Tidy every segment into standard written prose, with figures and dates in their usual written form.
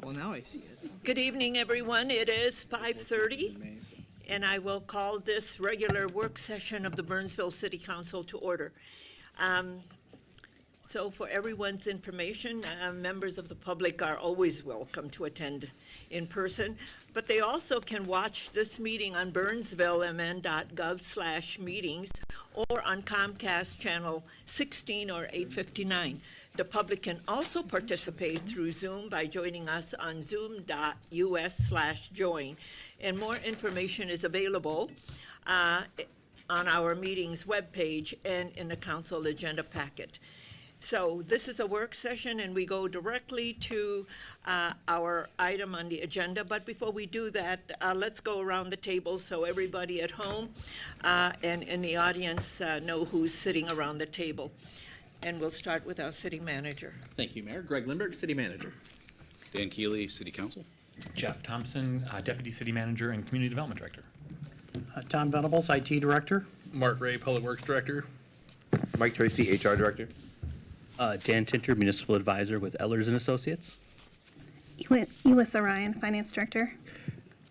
Well, now I see it. Good evening, everyone. It is 5:30, and I will call this regular work session of the Burnsville City Council to order. So for everyone's information, members of the public are always welcome to attend in person, but they also can watch this meeting on burnsvillemn.gov/meetings or on Comcast Channel 16 or 859. The public can also participate through Zoom by joining us on zoom.us/join. And more information is available on our meeting's webpage and in the council agenda packet. So this is a work session, and we go directly to our item on the agenda. But before we do that, let's go around the table so everybody at home and in the audience know who's sitting around the table. And we'll start with our city manager. Thank you, Mayor. Greg Lindberg, City Manager. Dan Keeley, City Council. Jeff Thompson, Deputy City Manager and Community Development Director. Tom Venables, IT Director. Mark Ray, Public Works Director. Mike Tracy, HR Director. Dan Tinter, Municipal Advisor with Ehlers and Associates. Elissa Ryan, Finance Director.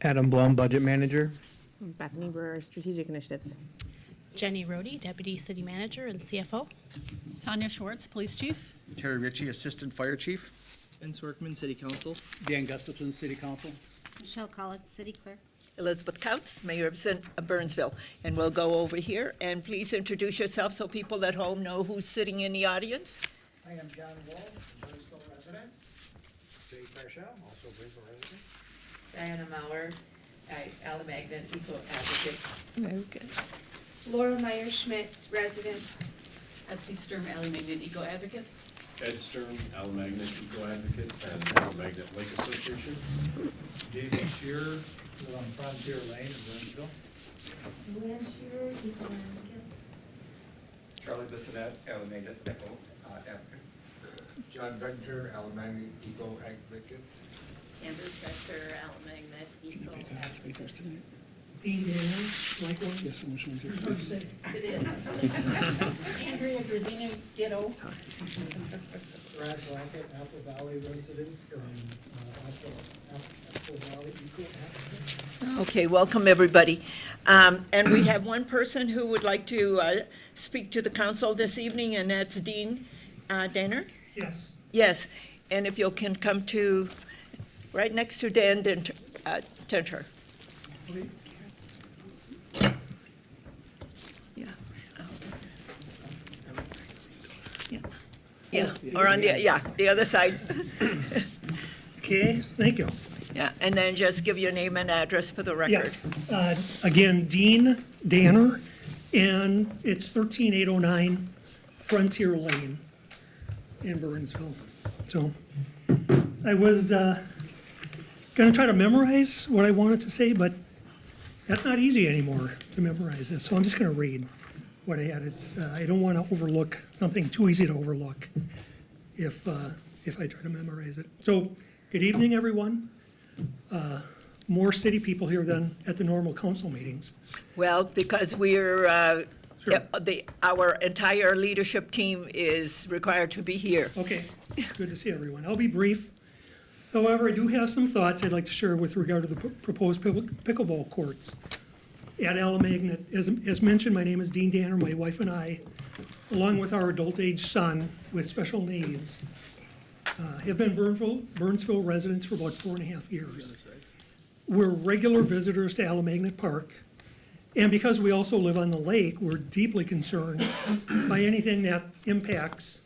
Adam Blum, Budget Manager. Bethany Brewer, Strategic Initiatives. Jenny Rohde, Deputy City Manager and CFO. Tanya Schwartz, Police Chief. Terry Ritchie, Assistant Fire Chief. Vince Workman, City Council. Dan Gustafson, City Council. Michelle Collins, City Clerk. Elizabeth Couts, Mayor of Burnsville. And we'll go over here, and please introduce yourself so people at home know who's sitting in the audience. I am John Wall, Burnsville resident. Jay Parshall, also Burnsville resident. Diana Mauer, Alamagnan Eco Advocate. Very good. Laura Meyer-Schmitz, resident. Etsy Sturm, Alamagnan Eco Advocates. Ed Sturm, Alamagnan Eco Advocates and Alamagnan Lake Association. David Shearer, live on Frontier Lane in Burnsville. Luann Shearer, Eco Advocates. Charlie Bissonette, Alameda Echo Advocate. John Vector, Alamagnan Eco Advocate. Candace Vector, Alamagnan Eco Advocate. Dean Daniel, likewise. Yes, which one's yours? Hard to say. It is. Andrea Grazina, ditto. Brad Blackett, Apple Valley resident, also Apple Valley Eco Advocate. Okay, welcome, everybody. And we have one person who would like to speak to the council this evening, and that's Dean Danner. Yes. Yes, and if you can come to right next to Dan Tinter. Yeah, or on the other side. Okay, thank you. Yeah, and then just give your name and address for the record. Yes, again, Dean Danner, and it's 13809 Frontier Lane in Burnsville. So I was gonna try to memorize what I wanted to say, but that's not easy anymore to memorize this, so I'm just gonna read what I had. It's, I don't wanna overlook something too easy to overlook if I try to memorize it. So, good evening, everyone. More city people here than at the normal council meetings. Well, because we're, Sure. our entire leadership team is required to be here. Okay, good to see everyone. I'll be brief. However, I do have some thoughts I'd like to share with regard to the proposed pickleball courts at Alamagnan. As mentioned, my name is Dean Danner. My wife and I, along with our adult-age son with special needs, have been Burnsville residents for about 4.5 years. We're regular visitors to Alamagnan Park, and because we also live on the lake, we're deeply concerned by anything that impacts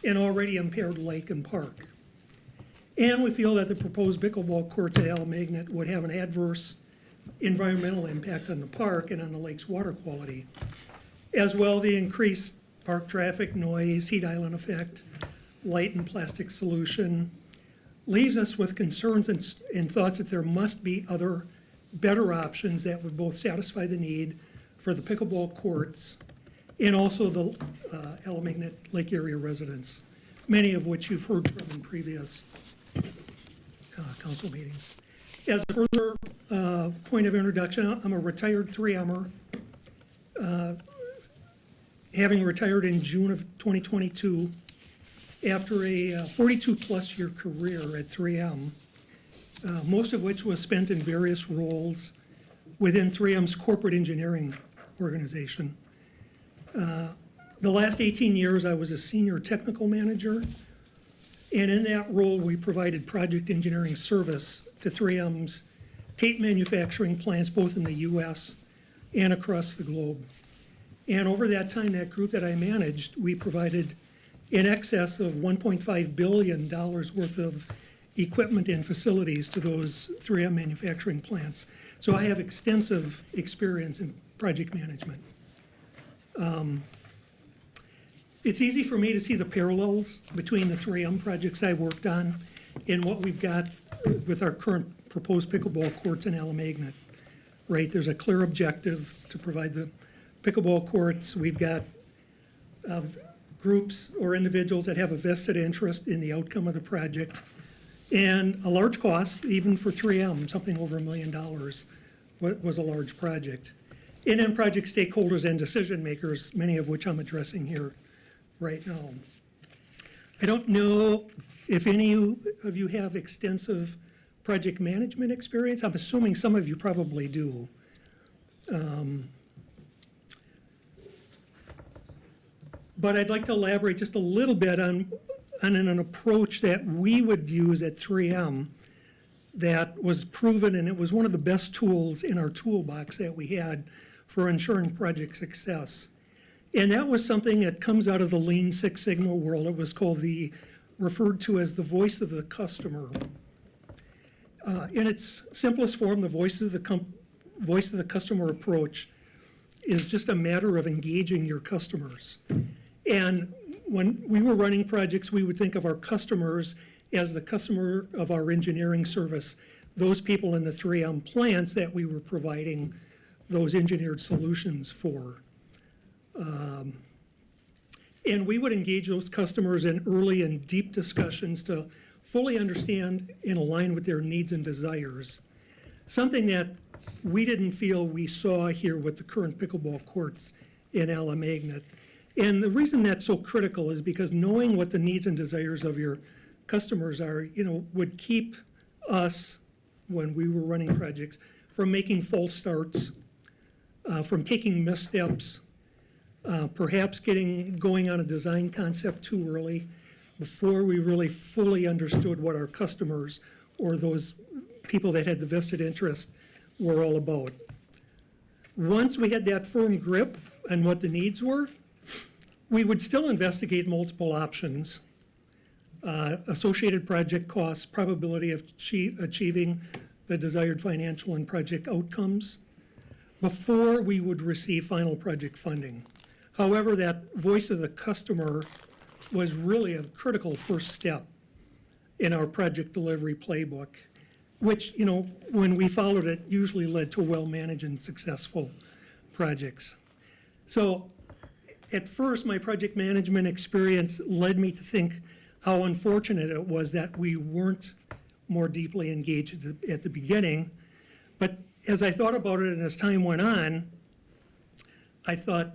an already impaired lake and park. And we feel that the proposed pickleball courts at Alamagnan would have an adverse environmental impact on the park and on the lake's water quality. As well, the increased park traffic, noise, heat island effect, light and plastic pollution leaves us with concerns and thoughts that there must be other better options that would both satisfy the need for the pickleball courts and also the Alamagnan Lake area residents, many of which you've heard from in previous council meetings. As a further point of introduction, I'm a retired 3M'er, having retired in June of 2022 after a 42-plus year career at 3M most of which was spent in various roles within 3M's corporate engineering organization. The last 18 years, I was a senior technical manager, and in that role, we provided project engineering service to 3M's tape manufacturing plants, both in the US and across the globe. And over that time, that group that I managed, we provided in excess of $1.5 billion worth of equipment and facilities to those 3M manufacturing plants. So I have extensive experience in project management. It's easy for me to see the parallels between the 3M projects I worked on and what we've got with our current proposed pickleball courts in Alamagnet, right? There's a clear objective to provide the pickleball courts. We've got groups or individuals that have a vested interest in the outcome of the project, and a large cost, even for 3M, something over $1 million was a large project. And then project stakeholders and decision makers, many of which I'm addressing here right now. I don't know if any of you have extensive project management experience. I'm assuming some of you probably do. But I'd like to elaborate just a little bit on an approach that we would use at 3M that was proven, and it was one of the best tools in our toolbox that we had for ensuring project success. And that was something that comes out of the Lean Six Sigma world. It was referred to as the voice of the customer. In its simplest form, the voice of the customer approach is just a matter of engaging your customers. And when we were running projects, we would think of our customers as the customer of our engineering service, those people in the 3M plants that we were providing those engineered solutions for. And we would engage those customers in early and deep discussions to fully understand and align with their needs and desires. Something that we didn't feel we saw here with the current pickleball courts in Alamagnet. And the reason that's so critical is because knowing what the needs and desires of your customers are, would keep us, when we were running projects, from making false starts, from taking missteps, perhaps going on a design concept too early before we really fully understood what our customers or those people that had the vested interest were all about. Once we had that firm grip on what the needs were, we would still investigate multiple options, associated project costs, probability of achieving the desired financial and project outcomes before we would receive final project funding. However, that voice of the customer was really a critical first step in our project delivery playbook, which, when we followed it, usually led to well-managed and successful projects. So at first, my project management experience led me to think how unfortunate it was that we weren't more deeply engaged at the beginning. But as I thought about it and as time went on, I thought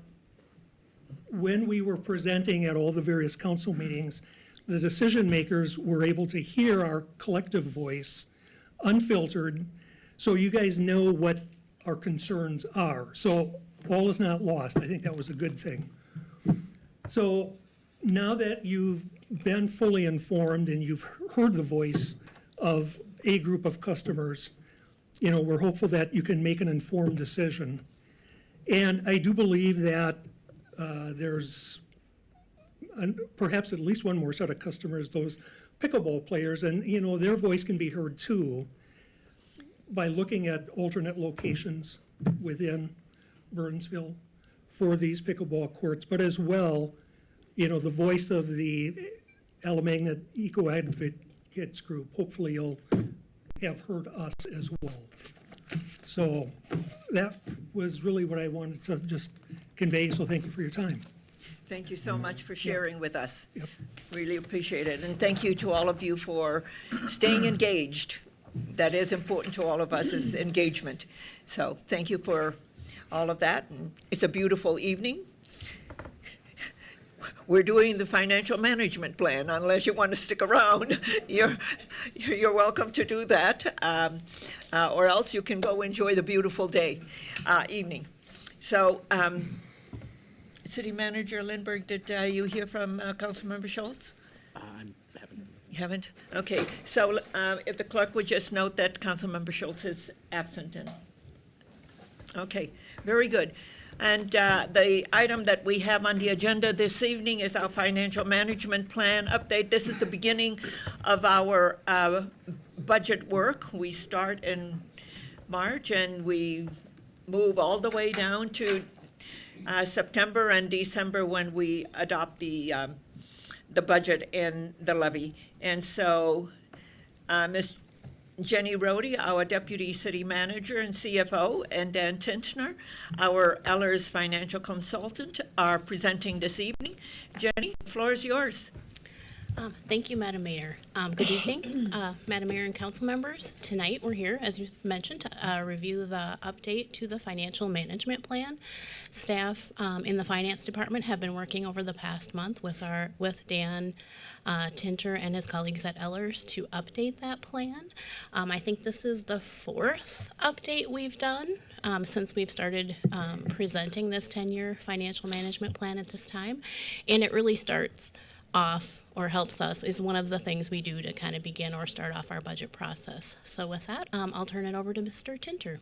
when we were presenting at all the various council meetings, the decision makers were able to hear our collective voice, unfiltered, so you guys know what our concerns are. So all is not lost. I think that was a good thing. So now that you've been fully informed and you've heard the voice of a group of customers, we're hopeful that you can make an informed decision. And I do believe that there's perhaps at least one more set of customers, those pickleball players, and their voice can be heard too by looking at alternate locations within Burnsville for these pickleball courts, but as well, the voice of the Alamagnet Eco Advocates Group. Hopefully you'll have heard us as well. So that was really what I wanted to just convey, so thank you for your time. Thank you so much for sharing with us. Yep. Really appreciate it. And thank you to all of you for staying engaged. That is important to all of us, is engagement. So thank you for all of that. And it's a beautiful evening. we're doing the financial management plan. Unless you want to stick around, you're welcome to do that. Or else you can go enjoy the beautiful evening. So, City Manager Lindberg, did you hear from Councilmember Schultz? You haven't? Okay, so if the clerk would just note that Councilmember Schultz is absent. Okay, very good. And the item that we have on the agenda this evening is our financial management plan update. This is the beginning of our budget work. We start in March and we move all the way down to September and December when we adopt the budget and the levy. And so Ms. Jenny Rohde, our Deputy City Manager and CFO, and Dan Tintner, our Ellers Financial Consultant, are presenting this evening. Jenny, the floor is yours. Thank you, Madam Mayor. Good evening, Madam Mayor and council members. Tonight, we're here, as you mentioned, to review the update to the financial management plan. Staff in the finance department have been working over the past month with Dan Tinter and his colleagues at Ellers to update that plan. I think this is the fourth update we've done since we've started presenting this 10-year financial management plan at this time. And it really starts off, or helps us, is one of the things we do to kind of begin or start off our budget process. So with that, I'll turn it over to Mr. Tinter.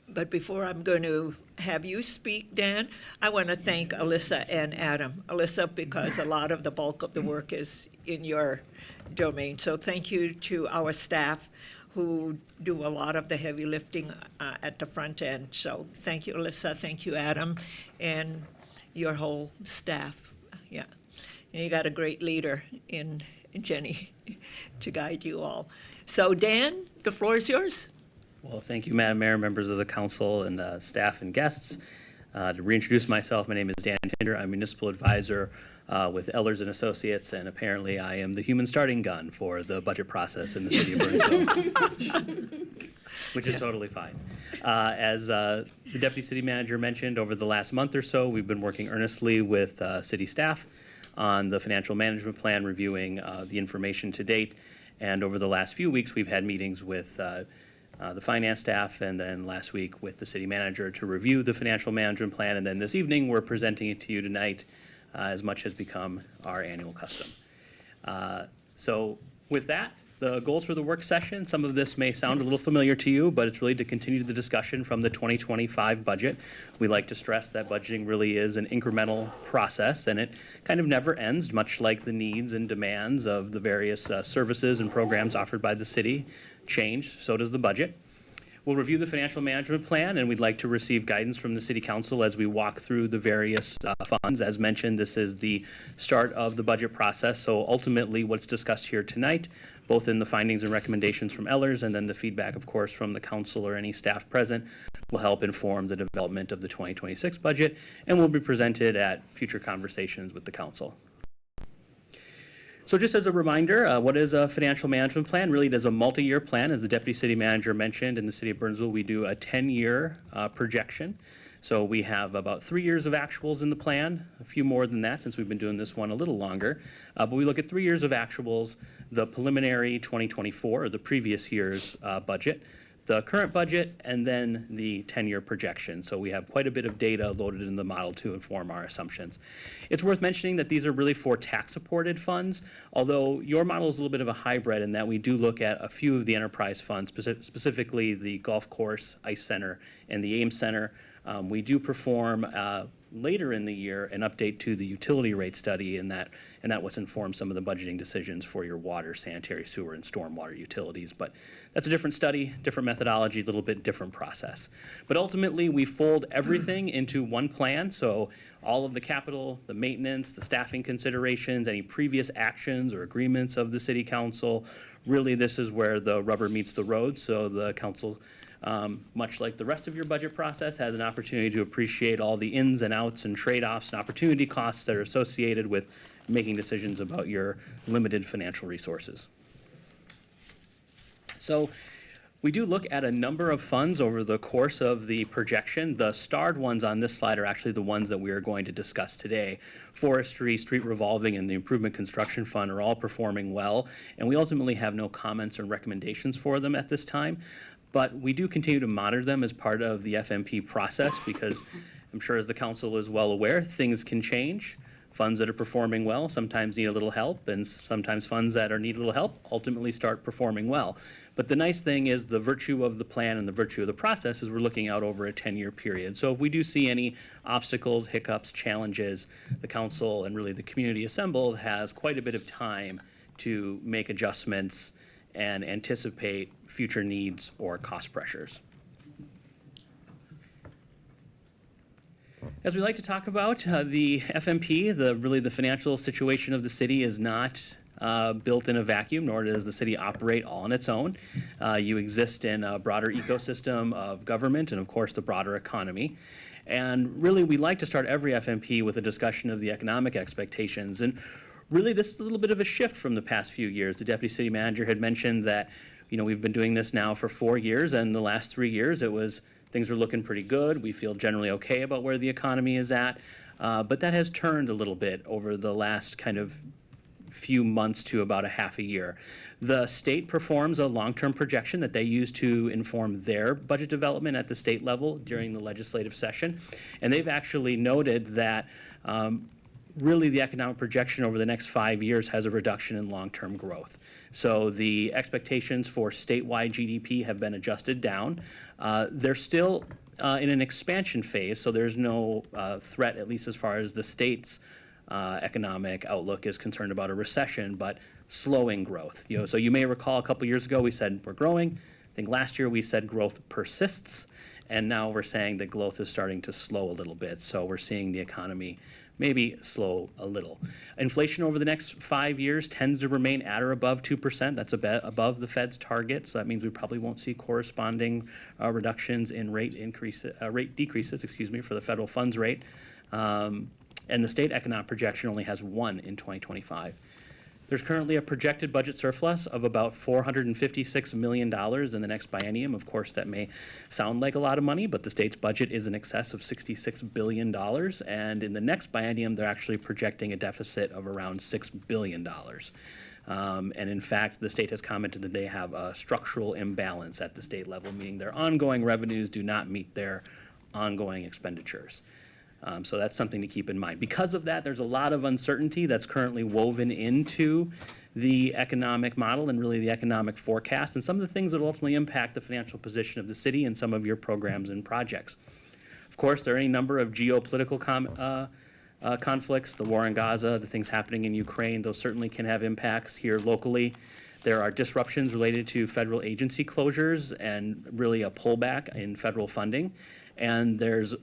But before I'm going to have you speak, Dan, I want to thank Alyssa and Adam. Alyssa, because a lot of the bulk of the work is in your domain. So thank you to our staff who do a lot of the heavy lifting at the front end. So thank you, Alyssa. Thank you, Adam, and your whole staff. Yeah. And you got a great leader in Jenny to guide you all. So Dan, the floor is yours. Well, thank you, Madam Mayor, members of the council and staff and guests. To reintroduce myself, my name is Dan Tinder. I'm municipal advisor with Ellers and Associates, and apparently I am the human starting gun for the budget process in the city of Burnsville, which is totally fine. As the Deputy City Manager mentioned, over the last month or so, we've been working earnestly with city staff on the financial management plan, reviewing the information to date. And over the last few weeks, we've had meetings with the finance staff, and then last week with the city manager to review the financial management plan. And then this evening, we're presenting it to you tonight, as much has become our annual custom. So with that, the goals for the work session, some of this may sound a little familiar to you, but it's really to continue the discussion from the 2025 budget. We like to stress that budgeting really is an incremental process, and it kind of never ends, much like the needs and demands of the various services and programs offered by the city change, so does the budget. We'll review the financial management plan, and we'd like to receive guidance from the City Council as we walk through the various funds. As mentioned, this is the start of the budget process, so ultimately what's discussed here tonight, both in the findings and recommendations from Ellers and then the feedback, of course, from the council or any staff present, will help inform the development of the 2026 budget and will be presented at future conversations with the council. So just as a reminder, what is a financial management plan? Really, it is a multi-year plan. As the Deputy City Manager mentioned, in the city of Burnsville, we do a 10-year projection. So we have about 3 years of actuals in the plan, a few more than that since we've been doing this one a little longer. But we look at 3 years of actuals, the preliminary 2024, or the previous year's budget, the current budget, and then the 10-year projection. So we have quite a bit of data loaded in the model to inform our assumptions. It's worth mentioning that these are really for tax-supported funds, although your model is a little bit of a hybrid in that we do look at a few of the enterprise funds, specifically the golf course, ice center, and the Ames Center. We do perform later in the year an update to the utility rate study, and that was informed some of the budgeting decisions for your water, sanitary sewer, and stormwater utilities. But that's a different study, different methodology, a little bit different process. But ultimately, we fold everything into one plan. So all of the capital, the maintenance, the staffing considerations, any previous actions or agreements of the city council, really this is where the rubber meets the road. So the council, much like the rest of your budget process, has an opportunity to appreciate all the ins and outs and trade-offs and opportunity costs that are associated with making decisions about your limited financial resources. So We do look at a number of funds over the course of the projection. The starred ones on this slide are actually the ones that we are going to discuss today. Forestry, street revolving, and the improvement construction fund are all performing well, and we ultimately have no comments or recommendations for them at this time. But we do continue to monitor them as part of the FMP process because I'm sure as the council is well aware, things can change. Funds that are performing well sometimes need a little help, and sometimes funds that need a little help ultimately start performing well. But the nice thing is the virtue of the plan and the virtue of the process is we're looking out over a 10-year period. So if we do see any obstacles, hiccups, challenges, the council and really the community assembled has quite a bit of time to make adjustments and anticipate future needs or cost pressures. As we like to talk about, the FMP, really the financial situation of the city is not built in a vacuum, nor does the city operate all on its own. You exist in a broader ecosystem of government and, of course, the broader economy. And really, we like to start every FMP with a discussion of the economic expectations. And really, this is a little bit of a shift from the past few years. The deputy city manager had mentioned that, we've been doing this now for 4 years, and the last 3 years things are looking pretty good. We feel generally okay about where the economy is at, but that has turned a little bit over the last kind of few months to about a half a year. The state performs a long-term projection that they use to inform their budget development at the state level during the legislative session, and they've actually noted that really the economic projection over the next 5 years has a reduction in long-term growth. So the expectations for statewide GDP have been adjusted down. They're still in an expansion phase, so there's no threat, at least as far as the state's economic outlook is concerned about a recession, but slowing growth. So you may recall a couple years ago we said we're growing. I think last year we said growth persists, and now we're saying that growth is starting to slow a little bit. So we're seeing the economy maybe slow a little. Inflation over the next 5 years tends to remain at or above 2%. That's above the Fed's target, so that means we probably won't see corresponding reductions in rate decreases, for the federal funds rate. And the state economic projection only has 1 in 2025. There's currently a projected budget surplus of about $456 million in the next biennium. Of course, that may sound like a lot of money, but the state's budget is in excess of $66 billion. And in the next biennium, they're actually projecting a deficit of around $6 billion. And in fact, the state has commented that they have a structural imbalance at the state level, meaning their ongoing revenues do not meet their ongoing expenditures. So that's something to keep in mind. Because of that, there's a lot of uncertainty that's currently woven into the economic model and really the economic forecast and some of the things that will ultimately impact the financial position of the city and some of your programs and projects. Of course, there are any number of geopolitical conflicts, the war in Gaza, the things happening in Ukraine, those certainly can have impacts here locally. There are disruptions related to federal agency closures and really a pullback in federal funding. And there's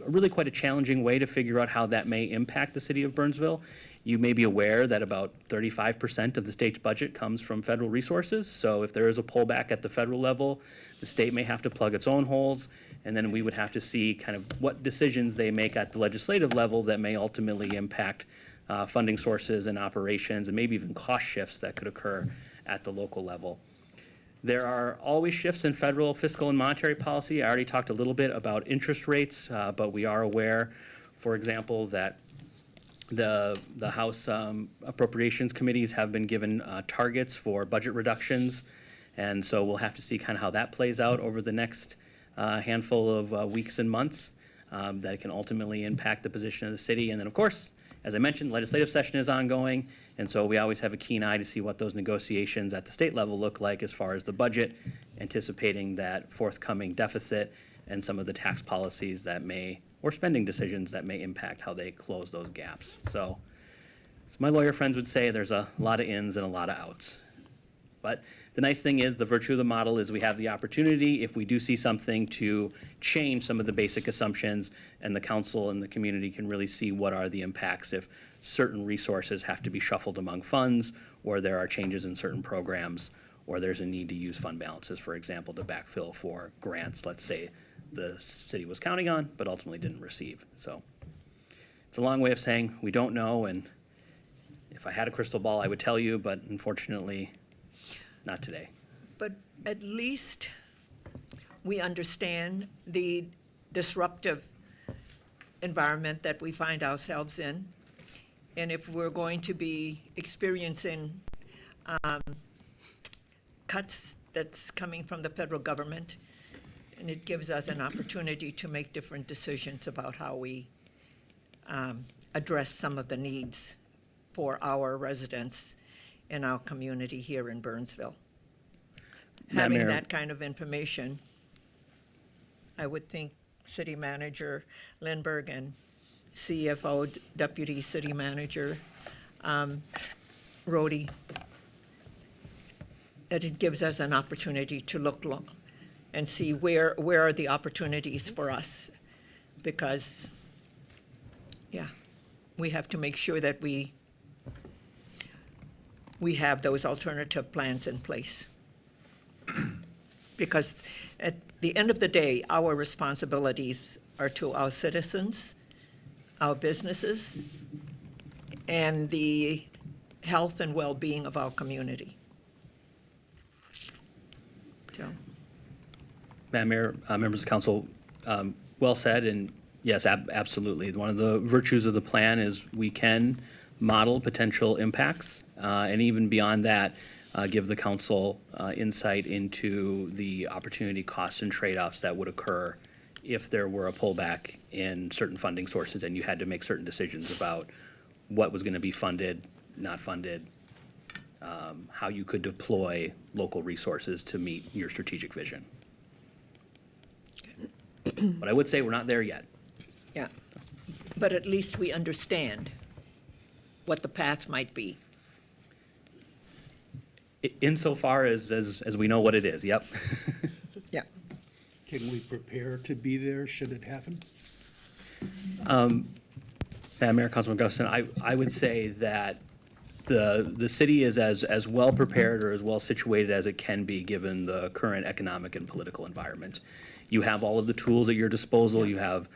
really quite a challenging way to figure out how that may impact the city of Burnsville. You may be aware that about 35% of the state's budget comes from federal resources. So if there is a pullback at the federal level, the state may have to plug its own holes, and then we would have to see kind of what decisions they make at the legislative level that may ultimately impact funding sources and operations and maybe even cost shifts that could occur at the local level. There are always shifts in federal fiscal and monetary policy. I already talked a little bit about interest rates, but we are aware, for example, that the House Appropriations Committees have been given targets for budget reductions, and so we'll have to see kind of how that plays out over the next handful of weeks and months. That can ultimately impact the position of the city. And then, of course, as I mentioned, legislative session is ongoing, and so we always have a keen eye to see what those negotiations at the state level look like as far as the budget, anticipating that forthcoming deficit and some of the tax policies that may, or spending decisions that may impact how they close those gaps. So my lawyer friends would say there's a lot of ins and a lot of outs. But the nice thing is the virtue of the model is we have the opportunity, if we do see something, to change some of the basic assumptions, and the council and the community can really see what are the impacts if certain resources have to be shuffled among funds, or there are changes in certain programs, or there's a need to use fund balances, for example, to backfill for grants, let's say the city was counting on, but ultimately didn't receive. So it's a long way of saying we don't know, and if I had a crystal ball, I would tell you, but unfortunately, not today. But at least we understand the disruptive environment that we find ourselves in. And if we're going to be experiencing cuts that's coming from the federal government, and it gives us an opportunity to make different decisions about how we address some of the needs for our residents in our community here in Burnsville. Madam Having Mayor. that kind of information, I would think City Manager Lindberg and CFO Deputy City Manager Rhodey, that it gives us an opportunity to look and see where are the opportunities for us. Because, yeah, we have to make sure that we have those alternative plans in place. Because at the end of the day, our responsibilities are to our citizens, our businesses, and the health and well-being of our community. So, Madam Mayor, members of council, well said, and yes, absolutely. One of the virtues of the plan is we can model potential impacts, and even beyond that, give the council insight into the opportunity costs and trade-offs that would occur if there were a pullback in certain funding sources and you had to make certain decisions about what was going to be funded, not funded, how you could deploy local resources to meet your strategic vision. But I would say we're not there yet. yeah. But at least we understand what the path might be. Insofar as we know what it is, yep. Yeah. Can we prepare to be there should it happen? Madam Mayor, Councilman Guston, I would say that the city is as well prepared or as well situated as it can be given the current economic and political environment. You have all of the tools at your disposal. You have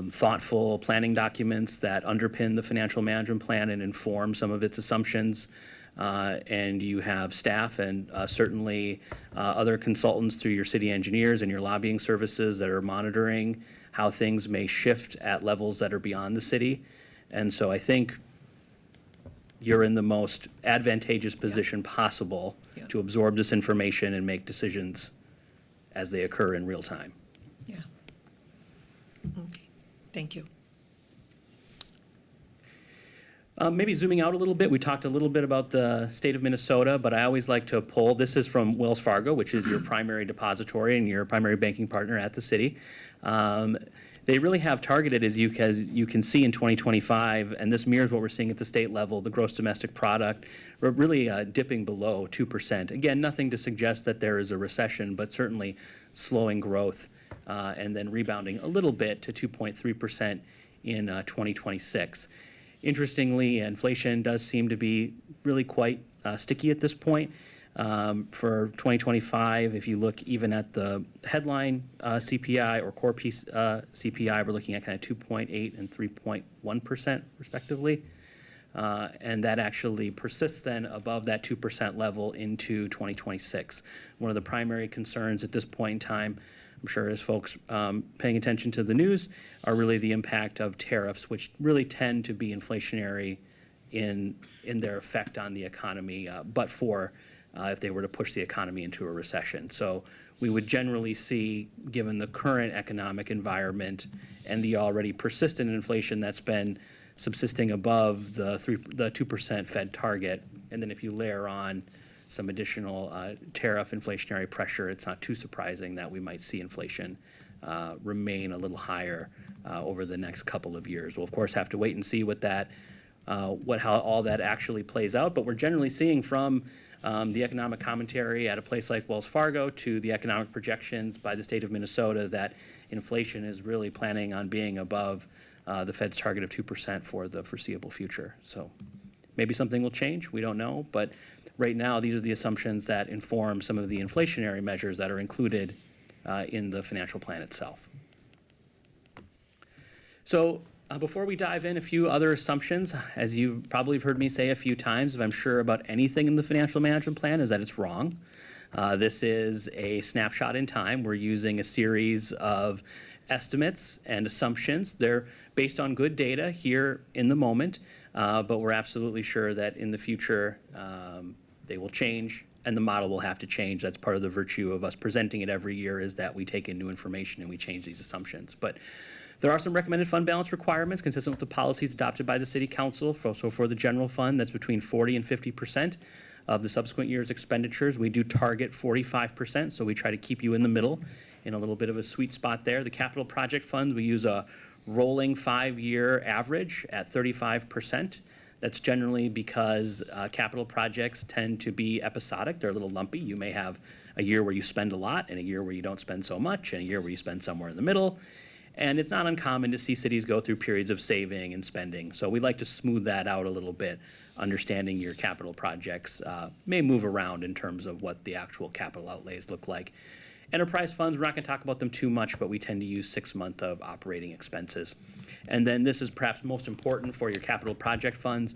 thoughtful planning documents that underpin the financial management plan and inform some of its assumptions. And you have staff and certainly other consultants through your city engineers and your lobbying services that are monitoring how things may shift at levels that are beyond the city. And so I think you're in the most advantageous position possible Yeah. to absorb this information and make decisions as they occur in real time. Yeah. Okay, thank you. Maybe zooming out a little bit, we talked a little bit about the state of Minnesota, but I always like to pull, this is from Wells Fargo, which is your primary depository and your primary banking partner at the city. They really have targeted, as you can see in 2025, and this mirrors what we're seeing at the state level, the gross domestic product, really dipping below 2%. Again, nothing to suggest that there is a recession, but certainly slowing growth and then rebounding a little bit to 2.3% in 2026. Interestingly, inflation does seem to be really quite sticky at this point. For 2025, if you look even at the headline CPI or core piece CPI, we're looking at kind of 2.8 and 3.1% respectively. And that actually persists then above that 2% level into 2026. One of the primary concerns at this point in time, I'm sure as folks paying attention to the news, are really the impact of tariffs, which really tend to be inflationary in their effect on the economy, but for if they were to push the economy into a recession. So we would generally see, given the current economic environment and the already persistent inflation that's been subsisting above the 2% Fed target, and then if you layer on some additional tariff inflationary pressure, it's not too surprising that we might see inflation remain a little higher over the next couple of years. We'll of course have to wait and see how all that actually plays out, but we're generally seeing from the economic commentary at a place like Wells Fargo to the economic projections by the state of Minnesota that inflation is really planning on being above the Fed's target of 2% for the foreseeable future. So maybe something will change, we don't know, but right now these are the assumptions that inform some of the inflationary measures that are included in the financial plan itself. So before we dive in, a few other assumptions. As you probably have heard me say a few times, if I'm sure about anything in the financial management plan, is that it's wrong. This is a snapshot in time. We're using a series of estimates and assumptions. They're based on good data here in the moment, but we're absolutely sure that in the future they will change and the model will have to change. That's part of the virtue of us presenting it every year, is that we take in new information and we change these assumptions. But there are some recommended fund balance requirements consistent with the policies adopted by the City Council. So for the general fund, that's between 40 and 50% of the subsequent year's expenditures. We do target 45%, so we try to keep you in the middle, in a little bit of a sweet spot there. The capital project funds, we use a rolling 5-year average at 35%. That's generally because capital projects tend to be episodic. They're a little lumpy. You may have a year where you spend a lot and a year where you don't spend so much and a year where you spend somewhere in the middle. And it's not uncommon to see cities go through periods of saving and spending. So we like to smooth that out a little bit, understanding your capital projects may move around in terms of what the actual capital outlays look like. Enterprise funds, we're not going to talk about them too much, but we tend to use 6 months of operating expenses. And then this is perhaps most important for your capital project funds.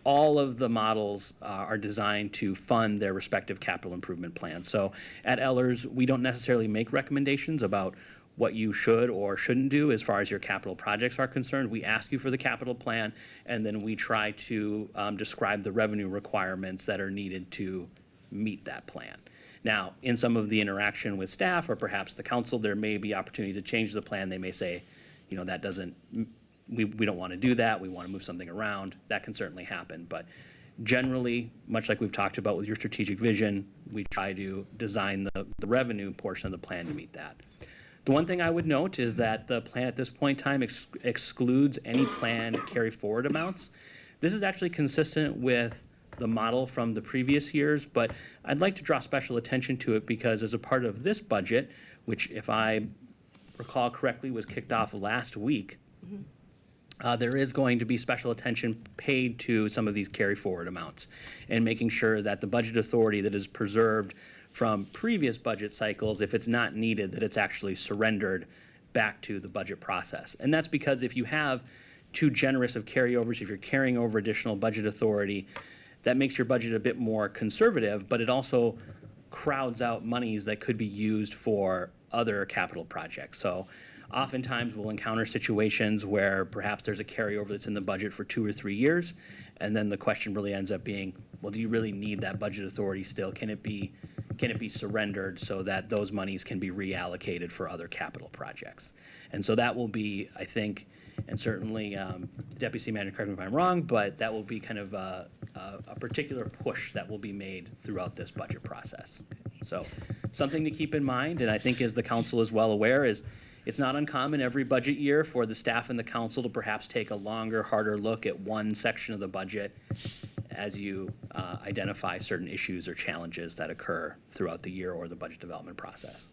All of the models are designed to fund their respective capital improvement plans. So at Ellers, we don't necessarily make recommendations about what you should or shouldn't do as far as your capital projects are concerned. We ask you for the capital plan, and then we try to describe the revenue requirements that are needed to meet that plan. Now, in some of the interaction with staff or perhaps the council, there may be opportunity to change the plan. They may say, you know, that doesn't, we don't want to do that. We want to move something around. That can certainly happen. But generally, much like we've talked about with your strategic vision, we try to design the revenue portion of the plan to meet that. The one thing I would note is that the plan at this point in time excludes any planned carry forward amounts. This is actually consistent with the model from the previous years, but I'd like to draw special attention to it because as a part of this budget, which if I recall correctly was kicked off last week, there is going to be special attention paid to some of these carry forward amounts and making sure that the budget authority that is preserved from previous budget cycles, if it's not needed, that it's actually surrendered back to the budget process. And that's because if you have too generous of carryovers, if you're carrying over additional budget authority, that makes your budget a bit more conservative, but it also crowds out monies that could be used for other capital projects. So oftentimes we'll encounter situations where perhaps there's a carryover that's in the budget for 2 or 3 years, and then the question really ends up being, well, do you really need that budget authority still? Can it be surrendered so that those monies can be reallocated for other capital projects? And so that will be, I think, and certainly Deputy City Manager, correct me if I'm wrong, but that will be kind of a particular push that will be made throughout this budget process. So something to keep in mind, and I think as the council is well aware, is it's not uncommon every budget year for the staff and the council to perhaps take a longer, harder look at one section of the budget as you identify certain issues or challenges that occur throughout the year or the budget development process.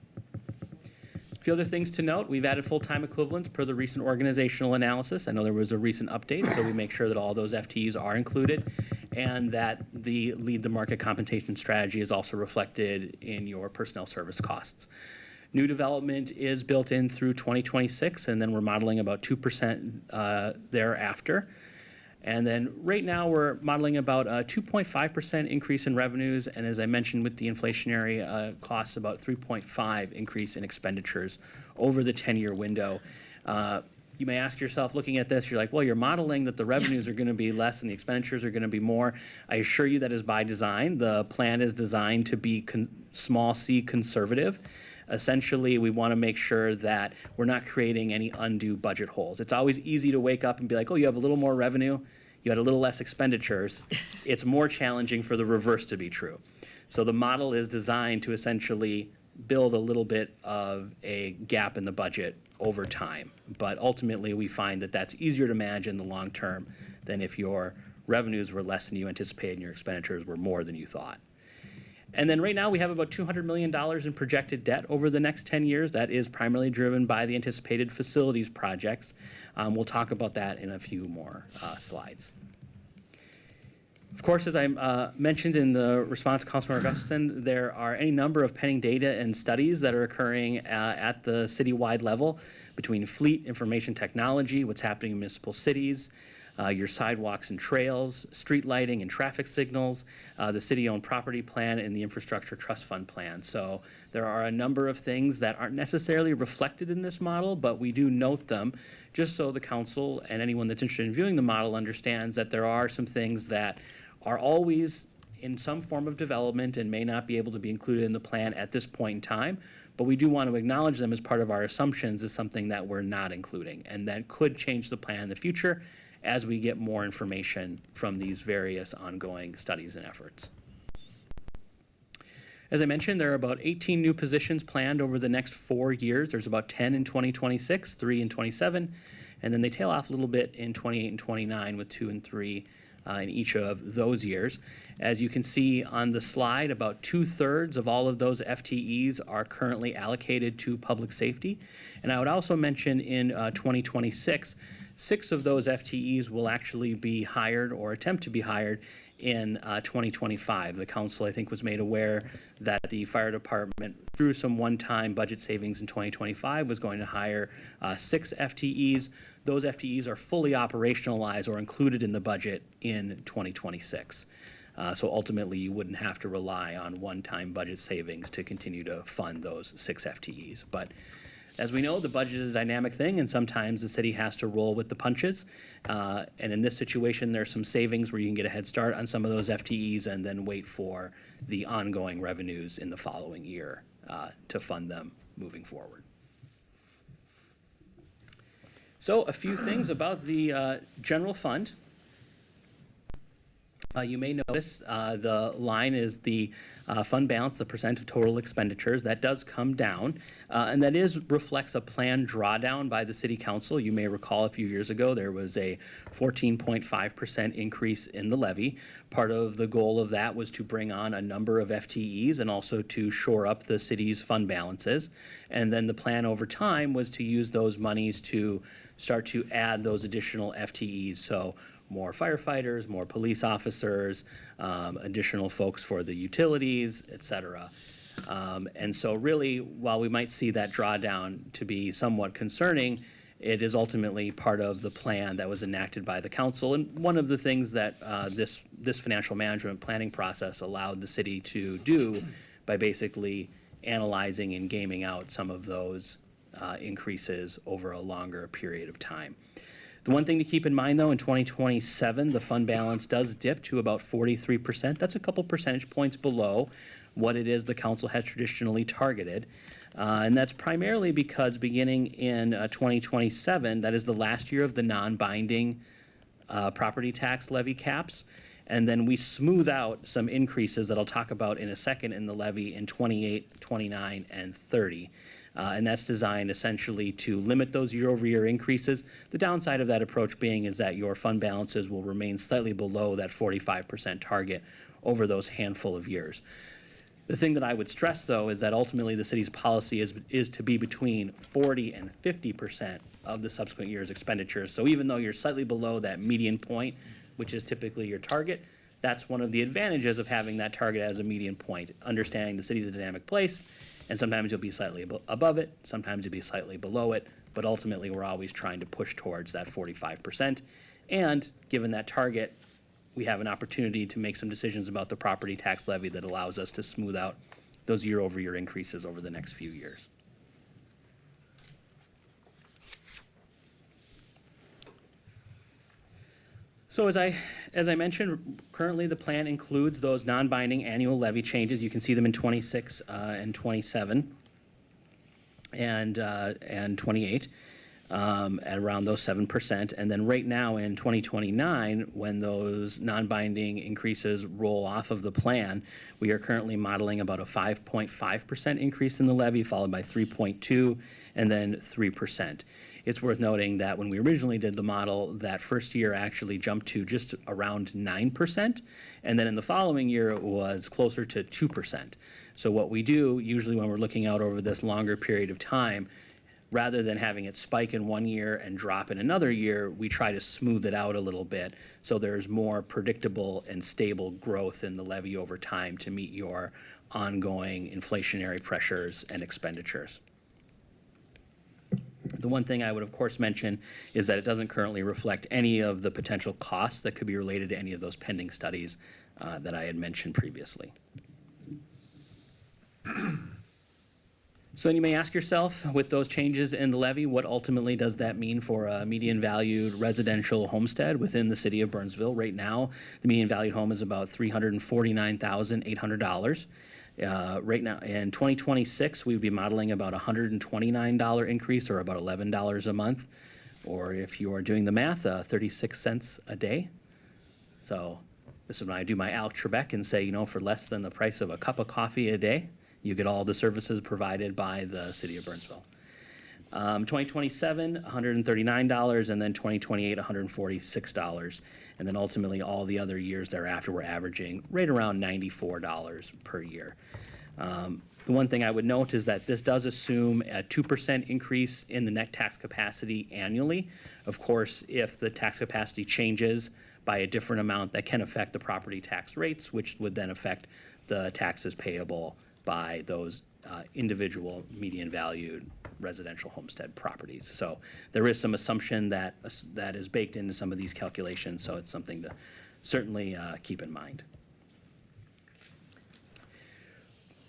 A few other things to note: we've added full-time equivalents per the recent organizational analysis. I know there was a recent update, so we make sure that all those FTEs are included and that the lead the market compensation strategy is also reflected in your personnel service costs. New development is built in through 2026, and then we're modeling about 2% thereafter. And then right now we're modeling about a 2.5% increase in revenues, and as I mentioned with the inflationary costs, about 3.5% increase in expenditures over the 10-year window. You may ask yourself, looking at this, you're like, well, you're modeling that the revenues are going to be less and the expenditures are going to be more. I assure you that is by design. The plan is designed to be small c conservative. Essentially, we want to make sure that we're not creating any undue budget holes. It's always easy to wake up and be like, oh, you have a little more revenue, you had a little less expenditures. It's more challenging for the reverse to be true. So the model is designed to essentially build a little bit of a gap in the budget over time. But ultimately, we find that that's easier to manage in the long term than if your revenues were less than you anticipated and your expenditures were more than you thought. And then right now we have about $200 million in projected debt over the next 10 years. That is primarily driven by the anticipated facilities projects. We'll talk about that in a few more slides. Of course, as I mentioned in the response to Councilmember Gustafson, there are any number of pending data and studies that are occurring at the citywide level between fleet, information technology, what's happening in municipal cities, your sidewalks and trails, street lighting and traffic signals, the city-owned property plan, and the infrastructure trust fund plan. So there are a number of things that aren't necessarily reflected in this model, but we do note them just so the council and anyone that's interested in viewing the model understands that there are some things that are always in some form of development and may not be able to be included in the plan at this point in time, but we do want to acknowledge them as part of our assumptions as something that we're not including, and that could change the plan in the future as we get more information from these various ongoing studies and efforts. As I mentioned, there are about 18 new positions planned over the next 4 years. There's about 10 in 2026, 3 in 27, and then they tail off a little bit in 28 and 29 with 2 and 3 in each of those years. As you can see on the slide, about 2/3 of all of those FTEs are currently allocated to public safety. And I would also mention in 2026, 6 of those FTEs will actually be hired or attempt to be hired in 2025. The council, I think, was made aware that the fire department, through some one-time budget savings in 2025, was going to hire 6 FTEs. Those FTEs are fully operationalized or included in the budget in 2026. So ultimately, you wouldn't have to rely on one-time budget savings to continue to fund those 6 FTEs. But as we know, the budget is a dynamic thing, and sometimes the city has to roll with the punches. And in this situation, there's some savings where you can get a head start on some of those FTEs and then wait for the ongoing revenues in the following year to fund them moving forward. So a few things about the general fund. You may notice the line is the fund balance, the percent of total expenditures. That does come down, and that reflects a planned drawdown by the city council. You may recall a few years ago there was a 14.5% increase in the levy. Part of the goal of that was to bring on a number of FTEs and also to shore up the city's fund balances. And then the plan over time was to use those monies to start to add those additional FTEs. So more firefighters, more police officers, additional folks for the utilities, et cetera. And so really, while we might see that drawdown to be somewhat concerning, it is ultimately part of the plan that was enacted by the council. And one of the things that this financial management planning process allowed the city to do by basically analyzing and gaming out some of those increases over a longer period of time. The one thing to keep in mind, though, in 2027, the fund balance does dip to about 43%. That's a couple percentage points below what it is the council has traditionally targeted. And that's primarily because beginning in 2027, that is the last year of the non-binding property tax levy caps. And then we smooth out some increases that I'll talk about in a second in the levy in 28, 29, and 30. And that's designed essentially to limit those year-over-year increases. The downside of that approach being is that your fund balances will remain slightly below that 45% target over those handful of years. The thing that I would stress, though, is that ultimately the city's policy is to be between 40 and 50% of the subsequent year's expenditures. So even though you're slightly below that median point, which is typically your target, that's one of the advantages of having that target as a median point, understanding the city's a dynamic place. And sometimes you'll be slightly above it, sometimes you'll be slightly below it, but ultimately we're always trying to push towards that 45%. And given that target, we have an opportunity to make some decisions about the property tax levy that allows us to smooth out those year-over-year increases over the next few years. So as I mentioned, currently the plan includes those non-binding annual levy changes. You can see them in 26 and 27 and 28 at around those 7%. And then right now in 2029, when those non-binding increases roll off of the plan, we are currently modeling about a 5.5% increase in the levy, followed by 3.2 and then 3%. It's worth noting that when we originally did the model, that first year actually jumped to just around 9%, and then in the following year it was closer to 2%. So what we do, usually when we're looking out over this longer period of time, rather than having it spike in one year and drop in another year, we try to smooth it out a little bit so there's more predictable and stable growth in the levy over time to meet your ongoing inflationary pressures and expenditures. The one thing I would, of course, mention is that it doesn't currently reflect any of the potential costs that could be related to any of those pending studies that I had mentioned previously. So then you may ask yourself, with those changes in the levy, what ultimately does that mean for a median valued residential homestead within the city of Burnsville? Right now, the median valued home is about $349,800. Right now, in 2026, we would be modeling about a $129 increase, or about $11 a month. Or if you are doing the math, 36 cents a day. So this is when I do my Al Trebek and say, for less than the price of a cup of coffee a day, you get all the services provided by the city of Burnsville. 2027, $139, and then 2028, $146. And then ultimately, all the other years thereafter, we're averaging right around $94 per year. The one thing I would note is that this does assume a 2% increase in the net tax capacity annually. Of course, if the tax capacity changes by a different amount, that can affect the property tax rates, which would then affect the taxes payable by those individual median valued residential homestead properties. So there is some assumption that is baked into some of these calculations, so it's something to certainly keep in mind.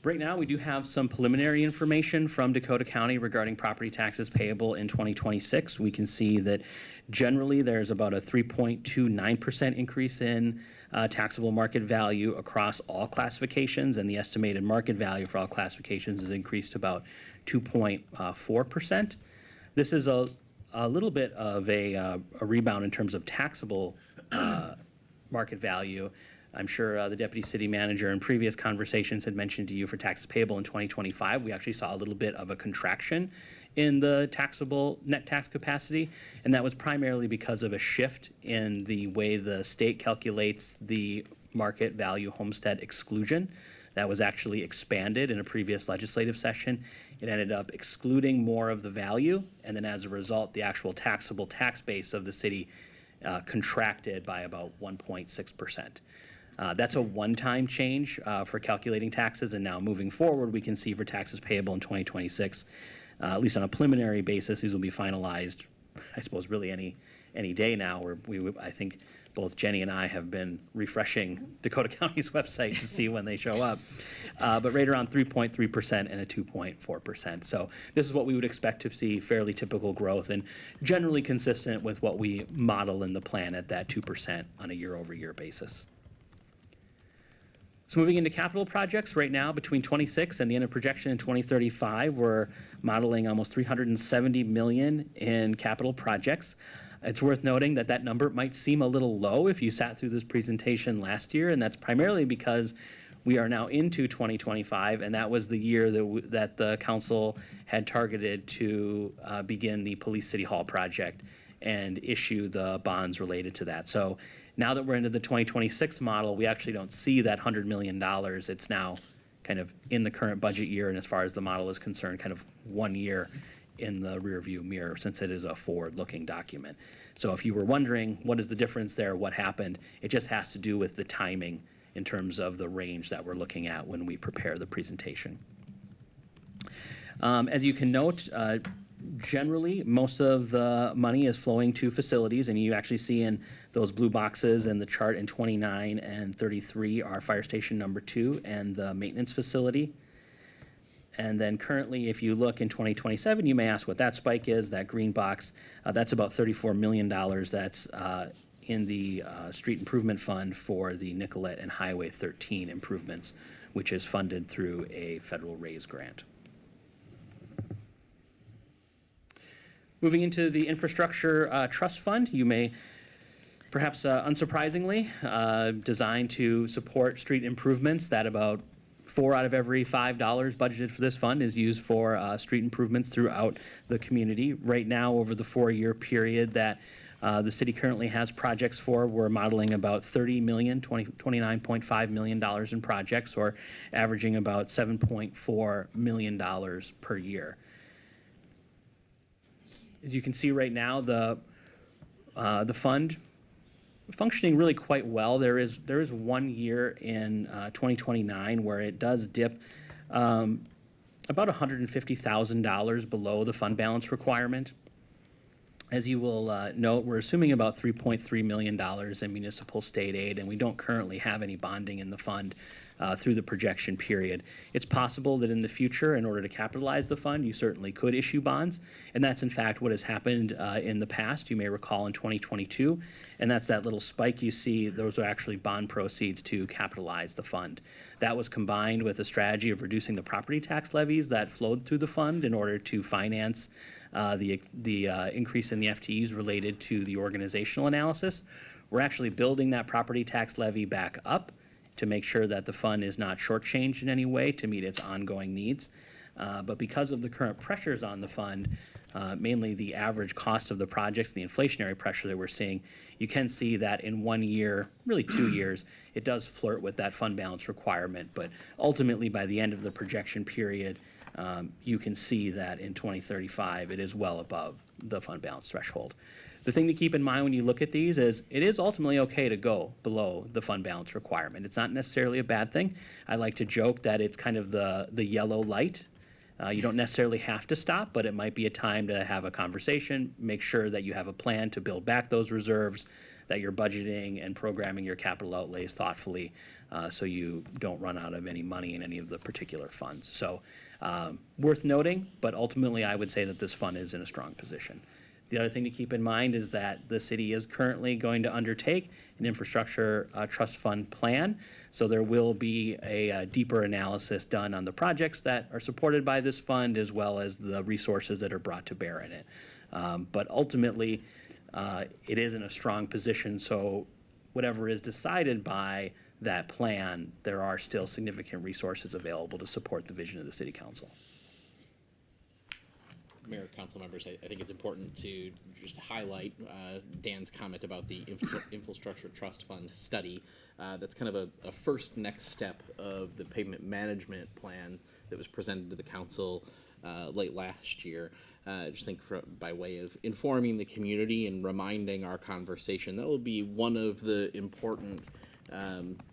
Right now, we do have some preliminary information from Dakota County regarding property taxes payable in 2026. We can see that generally there's about a 3.29% increase in taxable market value across all classifications, and the estimated market value for all classifications has increased about 2.4%. This is a little bit of a rebound in terms of taxable market value. I'm sure the deputy city manager in previous conversations had mentioned to you for taxes payable in 2025, we actually saw a little bit of a contraction in the taxable net tax capacity, and that was primarily because of a shift in the way the state calculates the market value homestead exclusion. That was actually expanded in a previous legislative session. It ended up excluding more of the value, and then as a result, the actual taxable tax base of the city contracted by about 1.6%. That's a one-time change for calculating taxes, and now moving forward, we can see for taxes payable in 2026, at least on a preliminary basis, these will be finalized, I suppose, really any day now, where I think both Jenny and I have been refreshing Dakota County's website to see when they show up, but right around 3.3% and a 2.4%. So this is what we would expect to see, fairly typical growth and generally consistent with what we model in the plan at that 2% on a year-over-year basis. So moving into capital projects, right now between 26 and the end of projection in 2035, we're modeling almost $370 million in capital projects. It's worth noting that that number might seem a little low if you sat through this presentation last year, and that's primarily because we are now into 2025, and that was the year that the council had targeted to begin the Police City Hall project and issue the bonds related to that. So now that we're into the 2026 model, we actually don't see that $100 million. It's now kind of in the current budget year, and as far as the model is concerned, kind of 1 year in the rearview mirror, since it is a forward-looking document. So if you were wondering what is the difference there, what happened, it just has to do with the timing in terms of the range that we're looking at when we prepare the presentation. As you can note, generally, most of the money is flowing to facilities, and you actually see in those blue boxes in the chart in 29 and 33 are Fire Station number 2 and the maintenance facility. And then currently, if you look in 2027, you may ask what that spike is. That green box, that's about $34 million. That's in the street improvement fund for the Nicollet and Highway 13 improvements, which is funded through a federal RAISE grant. Moving into the infrastructure trust fund, you may, perhaps unsurprisingly, designed to support street improvements. That about 4 out of every $5 budgeted for this fund is used for street improvements throughout the community. Right now, over the 4-year period that the city currently has projects for, we're modeling about $29.5 million in projects, or averaging about $7.4 million per year. As you can see right now, the fund functioning really quite well. There is 1 year in 2029 where it does dip a about $150,000 below the fund balance requirement. As you will note, we're assuming about $3.3 million in municipal state aid, and we don't currently have any bonding in the fund through the projection period. It's possible that in the future, in order to capitalize the fund, you certainly could issue bonds, and that's in fact what has happened in the past. You may recall in 2022, and that's that little spike you see. Those are actually bond proceeds to capitalize the fund. That was combined with a strategy of reducing the property tax levies that flowed through the fund in order to finance the increase in the FTEs related to the organizational analysis. We're actually building that property tax levy back up to make sure that the fund is not shortchanged in any way to meet its ongoing needs. But because of the current pressures on the fund, mainly the average cost of the projects, the inflationary pressure that we're seeing, you can see that in 1 year, really 2 years, it does flirt with that fund balance requirement. But ultimately, by the end of the projection period, you can see that in 2035, it is well above the fund balance threshold. The thing to keep in mind when you look at these is it is ultimately okay to go below the fund balance requirement. It's not necessarily a bad thing. I like to joke that it's kind of the yellow light. You don't necessarily have to stop, but it might be a time to have a conversation, make sure that you have a plan to build back those reserves, that you're budgeting and programming your capital outlays thoughtfully so you don't run out of any money in any of the particular funds. So worth noting, but ultimately I would say that this fund is in a strong position. The other thing to keep in mind is that the city is currently going to undertake an infrastructure trust fund plan. So there will be a deeper analysis done on the projects that are supported by this fund, as well as the resources that are brought to bear in it. But ultimately, it is in a strong position. So whatever is decided by that plan, there are still significant resources available to support the vision of the City Council. Mayor, council members, I think it's important to just highlight Dan's comment about the infrastructure trust fund study. That's kind of a first next step of the pavement management plan that was presented to the council late last year. I just think by way of informing the community and reminding our conversation, that will be one of the important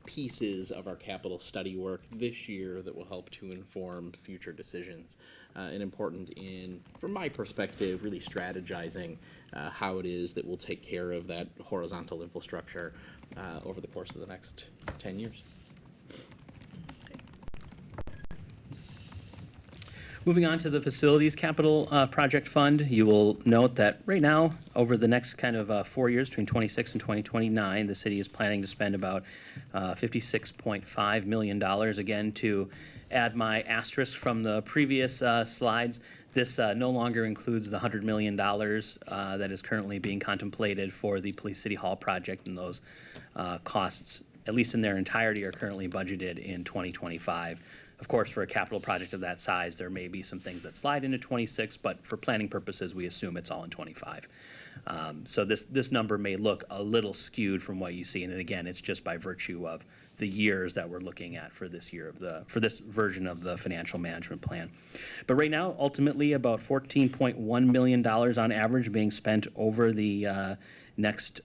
pieces of our capital study work this year that will help to inform future decisions. And important from my perspective, really strategizing how it is that we'll take care of that horizontal infrastructure over the course of the next 10 years. Moving on to the Facilities Capital Project Fund, you will note that right now, over the next kind of 4 years, between 26 and 2029, the city is planning to spend about $56.5 million. Again, to add my asterisk from the previous slides, this no longer includes the $100 million that is currently being contemplated for the Police City Hall project, and those costs, at least in their entirety, are currently budgeted in 2025. Of course, for a capital project of that size, there may be some things that slide into 26, but for planning purposes, we assume it's all in 25. So this number may look a little skewed from what you see, and again, it's just by virtue of the years that we're looking at for this year for this version of the financial management plan. But right now, ultimately, about $14.1 million on average being spent over the next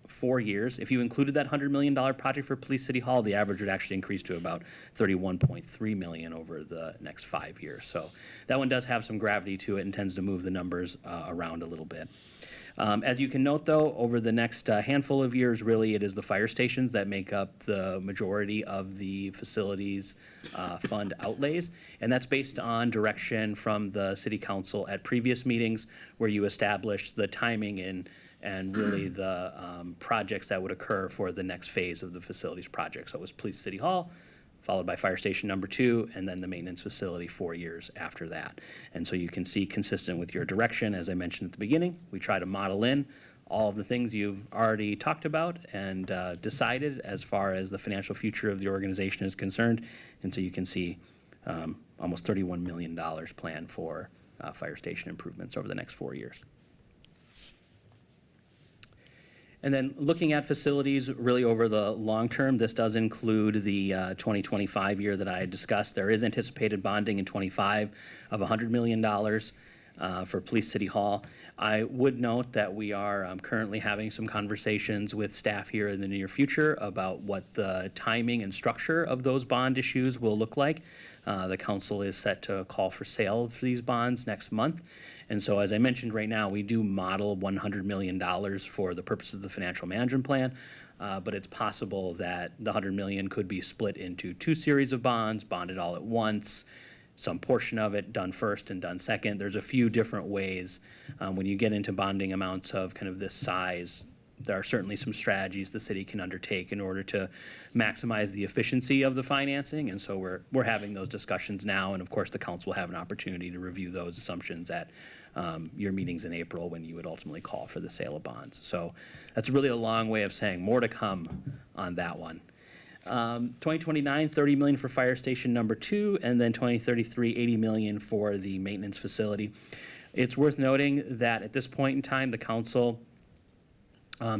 4 years. If you included that $100 million project for Police City Hall, the average would actually increase to about $31.3 million over the next 5 years. So that one does have some gravity to it and tends to move the numbers around a little bit. As you can note, though, over the next handful of years, really, it is the fire stations that make up the majority of the facilities fund outlays, and that's based on direction from the City Council at previous meetings where you established the timing and really the projects that would occur for the next phase of the facilities project. So it was Police City Hall, followed by Fire Station number 2, and then the maintenance facility 4 years after that. And so you can see, consistent with your direction, as I mentioned at the beginning, we try to model in all of the things you've already talked about and decided as far as the financial future of the organization is concerned. And so you can see almost $31 million planned for fire station improvements over the next 4 years. And then looking at facilities really over the long term, this does include the 2025 year that I had discussed. There is anticipated bonding in 25 of $100 million for Police City Hall. I would note that we are currently having some conversations with staff here in the near future about what the timing and structure of those bond issues will look like. The council is set to call for sale for these bonds next month. And so, as I mentioned, right now, we do model $100 million for the purposes of the financial management plan. But it's possible that the $100 million could be split into 2 series of bonds, bonded all at once, some portion of it done first and done second. There's a few different ways. When you get into bonding amounts of kind of this size, there are certainly some strategies the city can undertake in order to maximize the efficiency of the financing. And so we're having those discussions now. And of course, the council will have an opportunity to review those assumptions at your meetings in April when you would ultimately call for the sale of bonds. So that's really a long way of saying more to come on that one. 2029, $30 million for fire station number 2, and then 2033, $80 million for the maintenance facility. It's worth noting that at this point in time, the council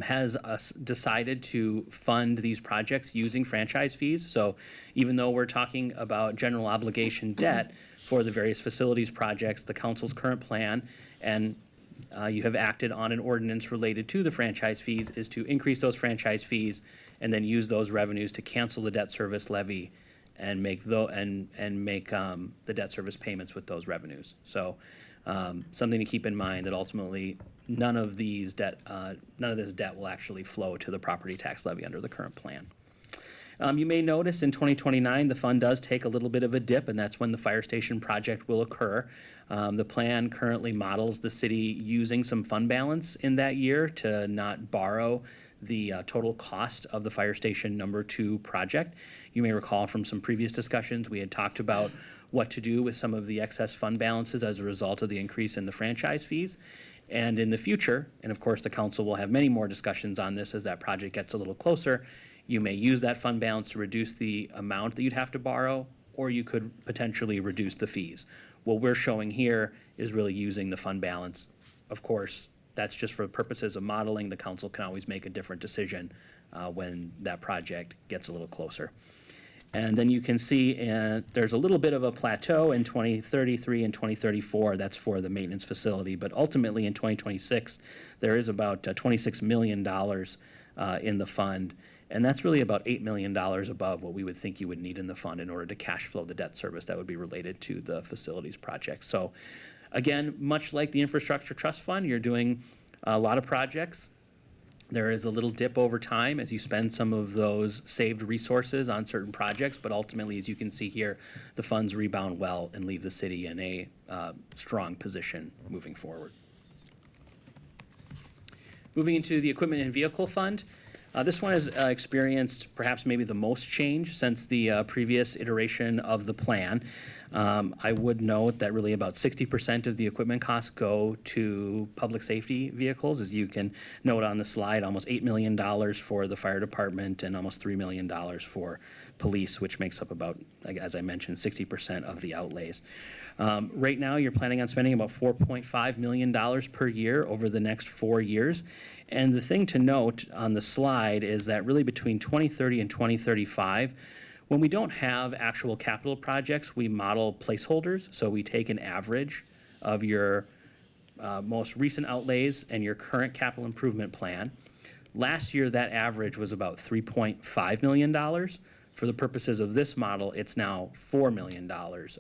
has decided to fund these projects using franchise fees. So even though we're talking about general obligation debt for the various facilities projects, the council's current plan, and you have acted on an ordinance related to the franchise fees, is to increase those franchise fees and then use those revenues to cancel the debt service levy and make the debt service payments with those revenues. So something to keep in mind, that ultimately none of this debt will actually flow to the property tax levy under the current plan. You may notice in 2029, the fund does take a little bit of a dip, and that's when the fire station project will occur. The plan currently models the city using some fund balance in that year to not borrow the total cost of the fire station number 2 project. You may recall from some previous discussions, we had talked about what to do with some of the excess fund balances as a result of the increase in the franchise fees. And in the future, and of course the council will have many more discussions on this as that project gets a little closer, you may use that fund balance to reduce the amount that you'd have to borrow, or you could potentially reduce the fees. What we're showing here is really using the fund balance. Of course, that's just for purposes of modeling. The council can always make a different decision when that project gets a little closer. And then you can see there's a little bit of a plateau in 2033 and 2034. That's for the maintenance facility. But ultimately in 2026, there is about $26 million in the fund. And that's really about $8 million above what we would think you would need in the fund in order to cash flow the debt service that would be related to the facilities project. So again, much like the infrastructure trust fund, you're doing a lot of projects. There is a little dip over time as you spend some of those saved resources on certain projects, but ultimately, as you can see here, the funds rebound well and leave the city in a strong position moving forward. Moving into the equipment and vehicle fund. This one has experienced perhaps maybe the most change since the previous iteration of the plan. I would note that really about 60% of the equipment costs go to public safety vehicles. As you can note on the slide, almost $8 million for the fire department and almost $3 million for police, which makes up about, as I mentioned, 60% of the outlays. Right now, you're planning on spending about $4.5 million per year over the next 4 years. And the thing to note on the slide is that really between 2030 and 2035, when we don't have actual capital projects, we model placeholders. So we take an average of your most recent outlays and your current capital improvement plan. Last year, that average was about $3.5 million. For the purposes of this model, it's now $4 million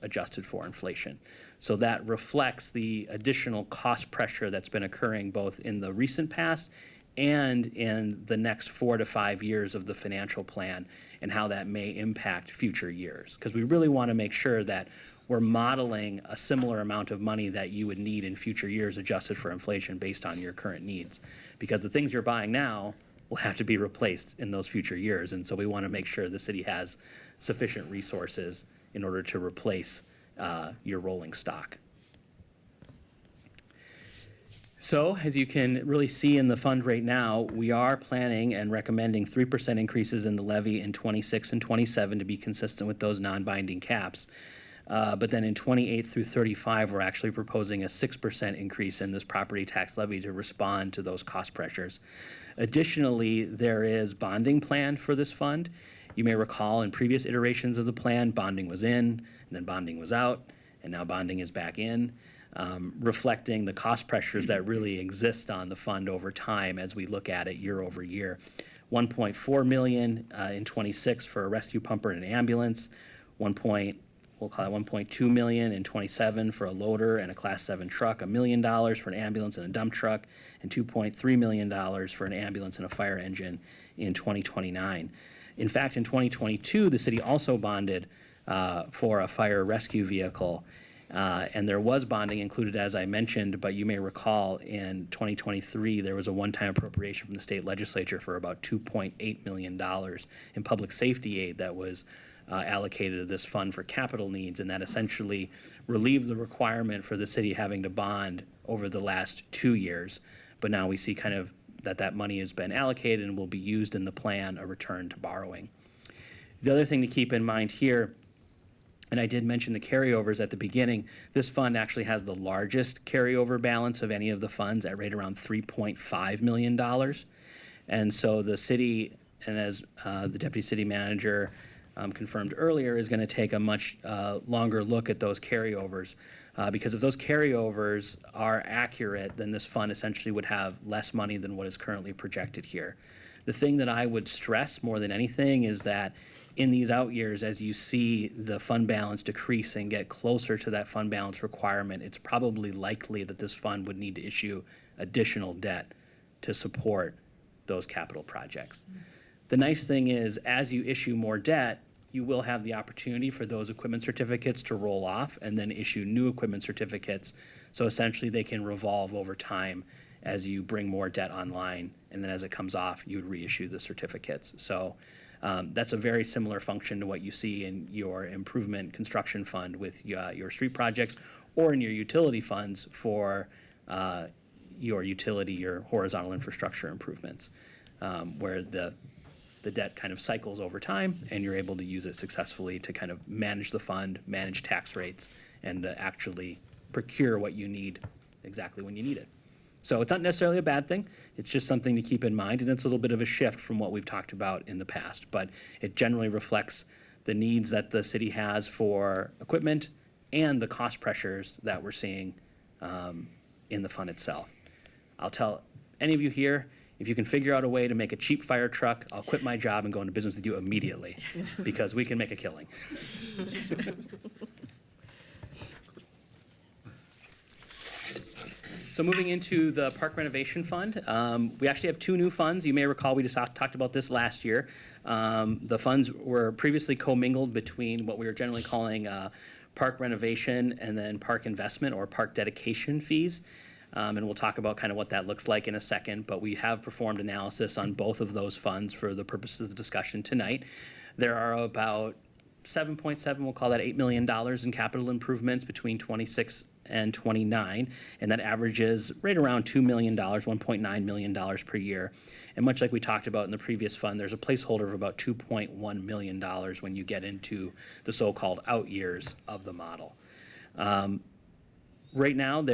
adjusted for inflation. So that reflects the additional cost pressure that's been occurring both in the recent past and in the next 4 to 5 years of the financial plan and how that may impact future years. Because we really want to make sure that we're modeling a similar amount of money that you would need in future years adjusted for inflation based on your current needs. Because the things you're buying now will have to be replaced in those future years. And so we want to make sure the city has sufficient resources in order to replace your rolling stock. So as you can really see in the fund right now, we are planning and recommending 3% increases in the levy in 26 and 27 to be consistent with those non-binding caps. But then in 28 through 35, we're actually proposing a 6% increase in this property tax levy to respond to those cost pressures. Additionally, there is bonding planned for this fund. You may recall in previous iterations of the plan, bonding was in, and then bonding was out, and now bonding is back in, reflecting the cost pressures that really exist on the fund over time as we look at it year over year. $1.4 million in 26 for a rescue pumper and an ambulance, $1.1 we'll call it 1.2 million in '27 for a loader and a Class 7 truck, $1 million for an ambulance and a dump truck, and $2.3 million for an ambulance and a fire engine in 2029. In fact, in 2022, the city also bonded for a fire rescue vehicle. And there was bonding included, as I mentioned, but you may recall in 2023, there was a one-time appropriation from the state legislature for about $2.8 million in public safety aid that was allocated to this fund for capital needs, and that essentially relieved the requirement for the city having to bond over the last 2 years. But now we see kind of that money has been allocated and will be used in the plan, a return to borrowing. The other thing to keep in mind here, and I did mention the carryovers at the beginning, this fund actually has the largest carryover balance of any of the funds at right around $3.5 million. And so the city, and as the deputy city manager confirmed earlier, is going to take a much longer look at those carryovers. Because if those carryovers are accurate, then this fund essentially would have less money than what is currently projected here. The thing that I would stress more than anything is that in these out years, as you see the fund balance decrease and get closer to that fund balance requirement, it's probably likely that this fund would need to issue additional debt to support those capital projects. The nice thing is, as you issue more debt, you will have the opportunity for those equipment certificates to roll off and then issue new equipment certificates. So essentially they can revolve over time as you bring more debt online, and then as it comes off, you would reissue the certificates. So that's a very similar function to what you see in your improvement construction fund with your street projects, or in your utility funds for your horizontal infrastructure improvements, where the debt kind of cycles over time, and you're able to use it successfully to kind of manage the fund, manage tax rates, and actually procure what you need exactly when you need it. So it's not necessarily a bad thing. It's just something to keep in mind, and it's a little bit of a shift from what we've talked about in the past. But it generally reflects the needs that the city has for equipment and the cost pressures that we're seeing in the fund itself. I'll tell any of you here, if you can figure out a way to make a cheap fire truck, I'll quit my job and go into business with you immediately, because we can make a killing. So moving into the Park Renovation Fund, we actually have two new funds. You may recall we just talked about this last year. The funds were previously commingled between what we were generally calling park renovation and then park investment or park dedication fees. And we'll talk about kind of what that looks like in a second, but we have performed analysis on both of those funds for the purposes of discussion tonight. There are about 7.7, we'll call that $8 million in capital improvements between 26 and 29, and that averages right around $2 million, $1.9 million per year. And much like we talked about in the previous fund, there's a placeholder of about $2.1 million when you get into the so-called out years of the model. Right now,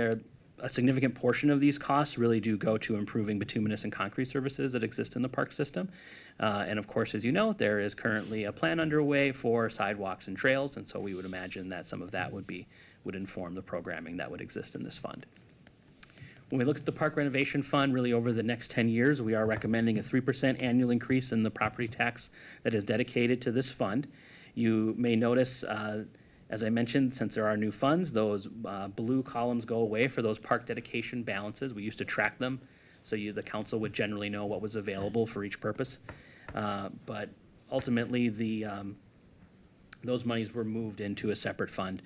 a significant portion of these costs really do go to improving bituminous and concrete services that exist in the park system. And of course, as you know, there is currently a plan underway for sidewalks and trails, and so we would imagine that some of that would inform the programming that would exist in this fund. When we look at the Park Renovation Fund, really over the next 10 years, we are recommending a 3% annual increase in the property tax that is dedicated to this fund. You may notice, as I mentioned, since there are new funds, those blue columns go away for those park dedication balances. We used to track them, so the council would generally know what was available for each purpose. But ultimately, those monies were moved into a separate fund.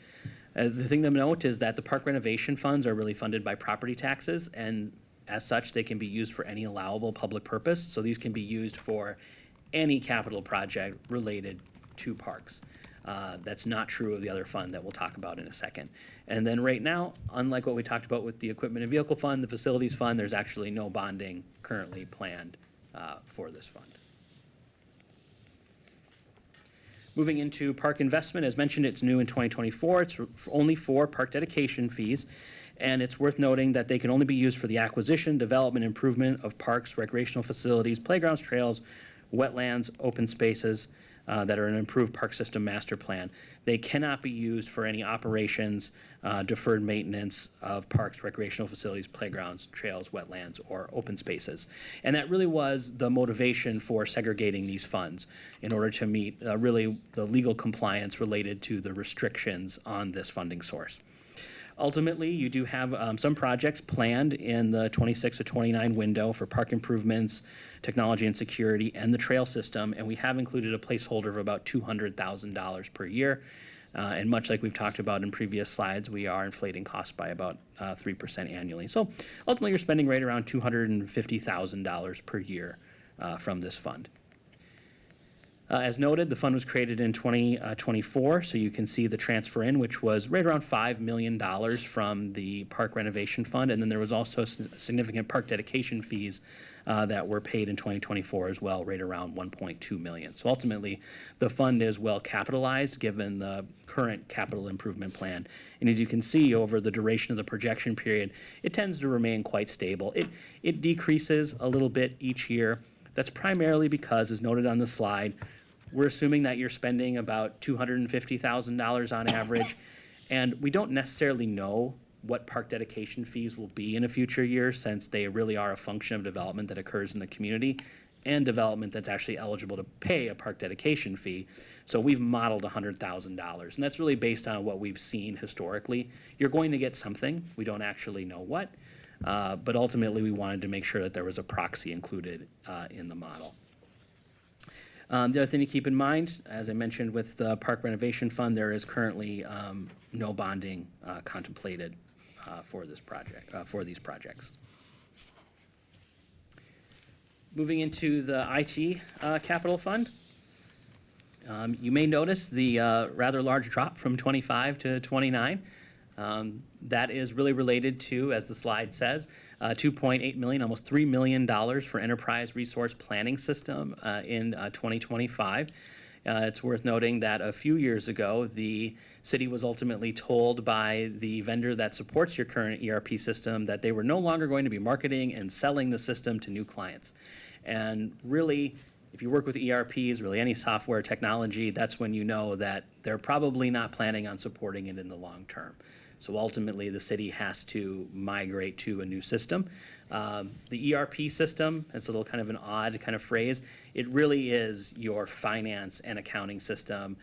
The thing to note is that the park renovation funds are really funded by property taxes, and as such, they can be used for any allowable public purpose. So these can be used for any capital project related to parks. That's not true of the other fund that we'll talk about in a second. And then right now, unlike what we talked about with the equipment and vehicle fund, the facilities fund, there's actually no bonding currently planned for this fund. Moving into park investment, as mentioned, it's new in 2024. It's only for park dedication fees, and it's worth noting that they can only be used for the acquisition, development, improvement of parks, recreational facilities, playgrounds, trails, wetlands, open spaces. that are an improved park system master plan. They cannot be used for any operations, deferred maintenance of parks, recreational facilities, playgrounds, trails, wetlands, or open spaces. And that really was the motivation for segregating these funds in order to meet really the legal compliance related to the restrictions on this funding source. Ultimately, you do have some projects planned in the 26 to 29 window for park improvements, technology and security, and the trail system, and we have included a placeholder of about $200,000 per year. And much like we've talked about in previous slides, we are inflating costs by about 3% annually. So ultimately, you're spending right around $250,000 per year from this fund. As noted, the fund was created in 2024, so you can see the transfer in, which was right around $5 million from the park renovation fund, and then there was also significant park dedication fees that were paid in 2024 as well, right around $1.2 million. So ultimately, the fund is well capitalized given the current capital improvement plan. And as you can see, over the duration of the projection period, it tends to remain quite stable. It decreases a little bit each year. That's primarily because, as noted on the slide, we're assuming that you're spending about $250,000 on average, and we don't necessarily know what park dedication fees will be in a future year, since they really are a function of development that occurs in the community and development that's actually eligible to pay a park dedication fee. So we've modeled $100,000, and that's really based on what we've seen historically. You're going to get something, we don't actually know what, but ultimately we wanted to make sure that there was a proxy included in the model. The other thing to keep in mind, as I mentioned with the Park Renovation Fund, there is currently no bonding contemplated for this project, for these projects. Moving into the IT Capital Fund, you may notice the rather large drop from 25 to 29. That is really related to, as the slide says, $2.8 million, almost $3 million for enterprise resource planning system in 2025. It's worth noting that a few years ago, the city was ultimately told by the vendor that supports your current ERP system that they were no longer going to be marketing and selling the system to new clients. And really, if you work with ERPs, really any software technology, that's when you know that they're probably not planning on supporting it in the long term. So ultimately, the city has to migrate to a new system. The ERP system, it's a little kind of an odd kind of phrase. It really is your finance and accounting system.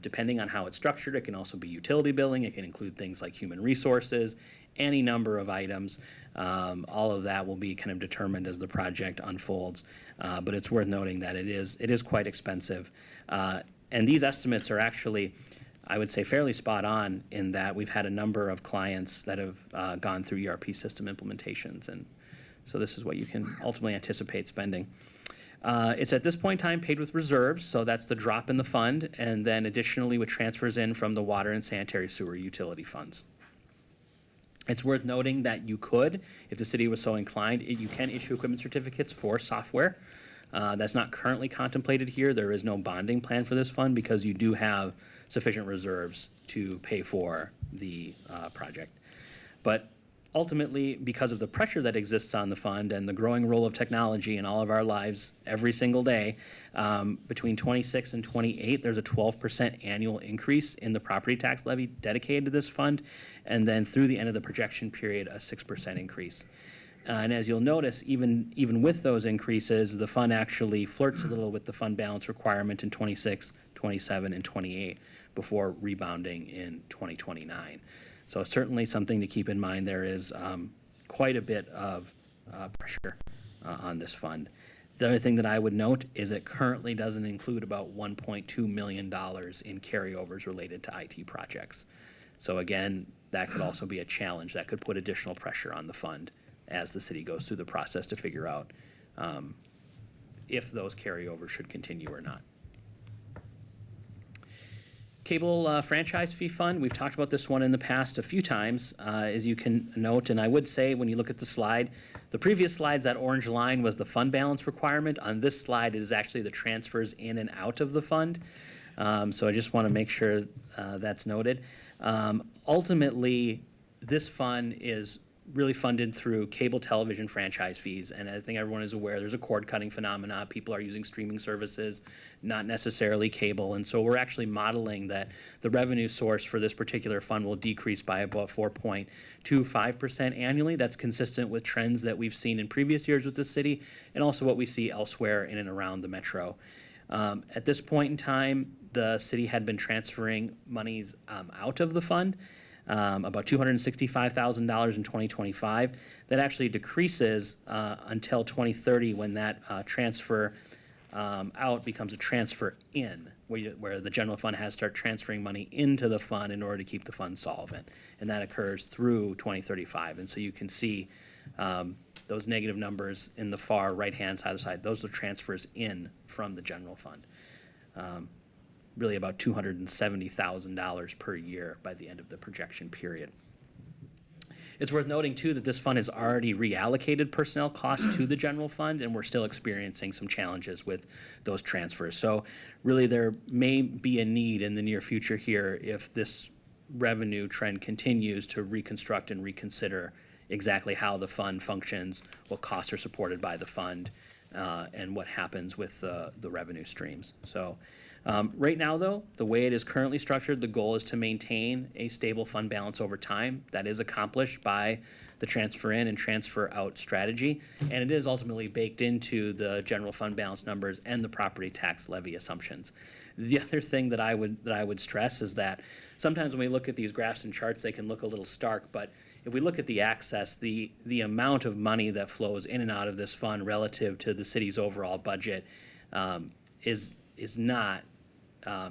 Depending on how it's structured, it can also be utility billing. It can include things like human resources, any number of items. All of that will be kind of determined as the project unfolds. But it's worth noting that it is quite expensive. And these estimates are actually, I would say, fairly spot on in that we've had a number of clients that have gone through ERP system implementations. And so this is what you can ultimately anticipate spending. It's at this point in time paid with reserves, so that's the drop in the fund, and then additionally with transfers in from the water and sanitary sewer utility funds. It's worth noting that you could, if the city was so inclined, you can issue equipment certificates for software. That's not currently contemplated here. There is no bonding plan for this fund because you do have sufficient reserves to pay for the project. But ultimately, because of the pressure that exists on the fund and the growing role of technology in all of our lives every single day, between 26 and 28, there's a 12% annual increase in the property tax levy dedicated to this fund, and then through the end of the projection period, a 6% increase. And as you'll notice, even with those increases, the fund actually flirts a little with the fund balance requirement in 26, 27, and 28 before rebounding in 2029. So certainly something to keep in mind. There is quite a bit of pressure on this fund. The other thing that I would note is it currently doesn't include about $1.2 million in carryovers related to IT projects. So again, that could also be a challenge that could put additional pressure on the fund as the city goes through the process to figure out if those carryovers should continue or not. Cable franchise fee fund, we've talked about this one in the past a few times, as you can note, and I would say when you look at the slide, the previous slides, that orange line was the fund balance requirement. On this slide, it is actually the transfers in and out of the fund. So I just want to make sure that's noted. Ultimately, this fund is really funded through cable television franchise fees. And I think everyone is aware there's a cord-cutting phenomena. People are using streaming services, not necessarily cable. And so we're actually modeling that the revenue source for this particular fund will decrease by about 4.25% annually. That's consistent with trends that we've seen in previous years with the city and also what we see elsewhere in and around the metro. At this point in time, the city had been transferring monies out of the fund. About $265,000 in 2025. That actually decreases until 2030 when that transfer out becomes a transfer in, where the general fund has to start transferring money into the fund in order to keep the fund solvent. And that occurs through 2035. And so you can see those negative numbers in the far right-hand side of the slide. Those are transfers in from the general fund. Really about $270,000 per year by the end of the projection period. It's worth noting, too, that this fund has already reallocated personnel costs to the general fund, and we're still experiencing some challenges with those transfers. So really there may be a need in the near future here, if this revenue trend continues, to reconstruct and reconsider exactly how the fund functions, what costs are supported by the fund, and what happens with the revenue streams. So right now, though, the way it is currently structured, the goal is to maintain a stable fund balance over time. That is accomplished by the transfer in and transfer out strategy, and it is ultimately baked into the general fund balance numbers and the property tax levy assumptions. The other thing that I would stress is that sometimes when we look at these graphs and charts, they can look a little stark, but if we look at the access, the amount of money that flows in and out of this fund relative to the city's overall budget is not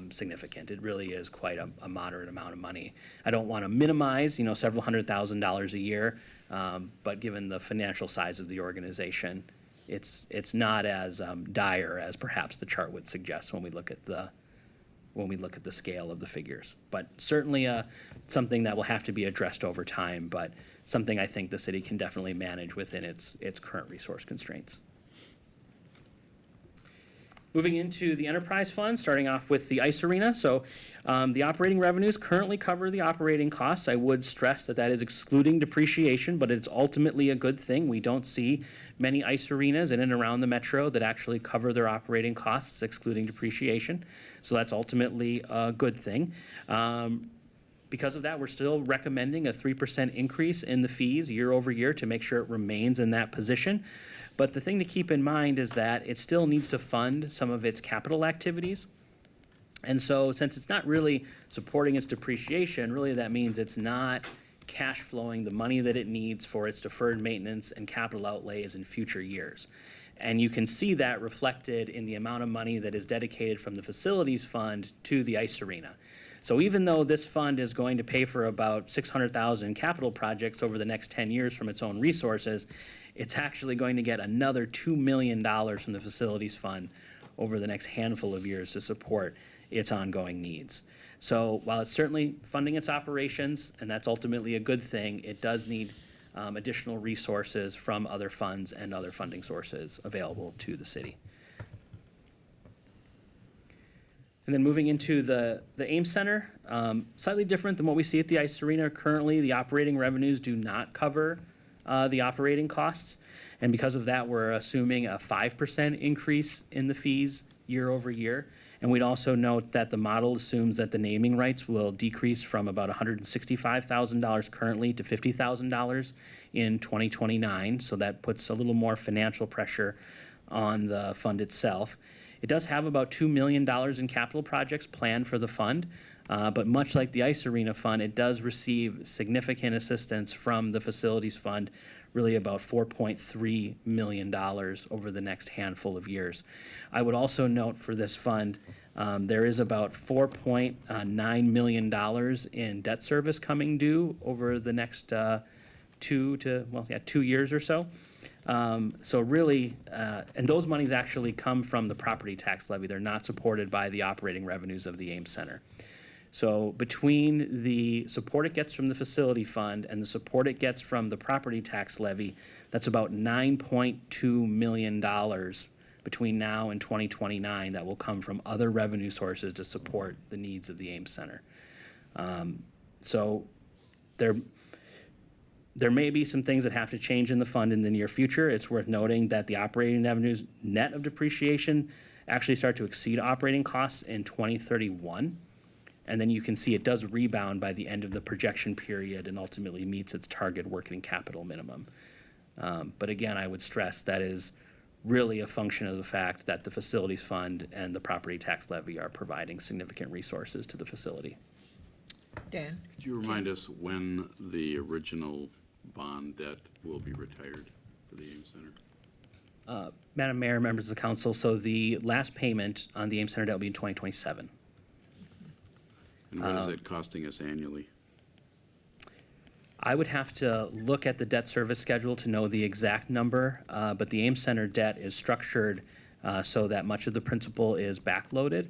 significant. It really is quite a moderate amount of money. I don't want to minimize, several $100,000 a year, but given the financial size of the organization, it's not as dire as perhaps the chart would suggest when we look at the scale of the figures. But certainly something that will have to be addressed over time, but something I think the city can definitely manage within its current resource constraints. Moving into the enterprise fund, starting off with the ice arena. So the operating revenues currently cover the operating costs. I would stress that is excluding depreciation, but it's ultimately a good thing. We don't see many ice arenas in and around the metro that actually cover their operating costs, excluding depreciation. So that's ultimately a good thing. Because of that, we're still recommending a 3% increase in the fees year over year to make sure it remains in that position. But the thing to keep in mind is that it still needs to fund some of its capital activities. And so since it's not really supporting its depreciation, really that means it's not cash flowing the money that it needs for its deferred maintenance and capital outlays in future years. And you can see that reflected in the amount of money that is dedicated from the facilities fund to the ice arena. So even though this fund is going to pay for about $600,000 capital projects over the next 10 years from its own resources, it's actually going to get another $2 million from the facilities fund over the next handful of years to support its ongoing needs. So while it's certainly funding its operations, and that's ultimately a good thing, it does need additional resources from other funds and other funding sources available to the city. And then moving into the Ames Center, slightly different than what we see at the ice arena. Currently, the operating revenues do not cover the operating costs. And because of that, we're assuming a 5% increase in the fees year over year. And we'd also note that the model assumes that the naming rights will decrease from about $165,000 currently to $50,000 in 2029. So that puts a little more financial pressure on the fund itself. It does have about $2 million in capital projects planned for the fund. But much like the Ice Arena Fund, it does receive significant assistance from the Facilities Fund, really about $4.3 million over the next handful of years. I would also note for this fund, there is about $4.9 million in debt service coming due over the next 2 years or so. So really, and those monies actually come from the property tax levy. They're not supported by the operating revenues of the Ames Center. So between the support it gets from the facility fund and the support it gets from the property tax levy, that's about $9.2 million between now and 2029 that will come from other revenue sources to support the needs of the Ames Center. So there, There may be some things that have to change in the fund in the near future. It's worth noting that the operating revenues net of depreciation actually start to exceed operating costs in 2031. And then you can see it does rebound by the end of the projection period and ultimately meets its target working capital minimum. But again, I would stress that is really a function of the fact that the facilities fund and the property tax levy are providing significant resources to the facility. Dan? Could you remind us when the original bond debt will be retired for the Ames Center? Madam Mayor, members of the council, so the last payment on the Ames Center debt will be in 2027. And what is it costing us annually? I would have to look at the debt service schedule to know the exact number, but the Ames Center debt is structured so that much of the principal is backloaded.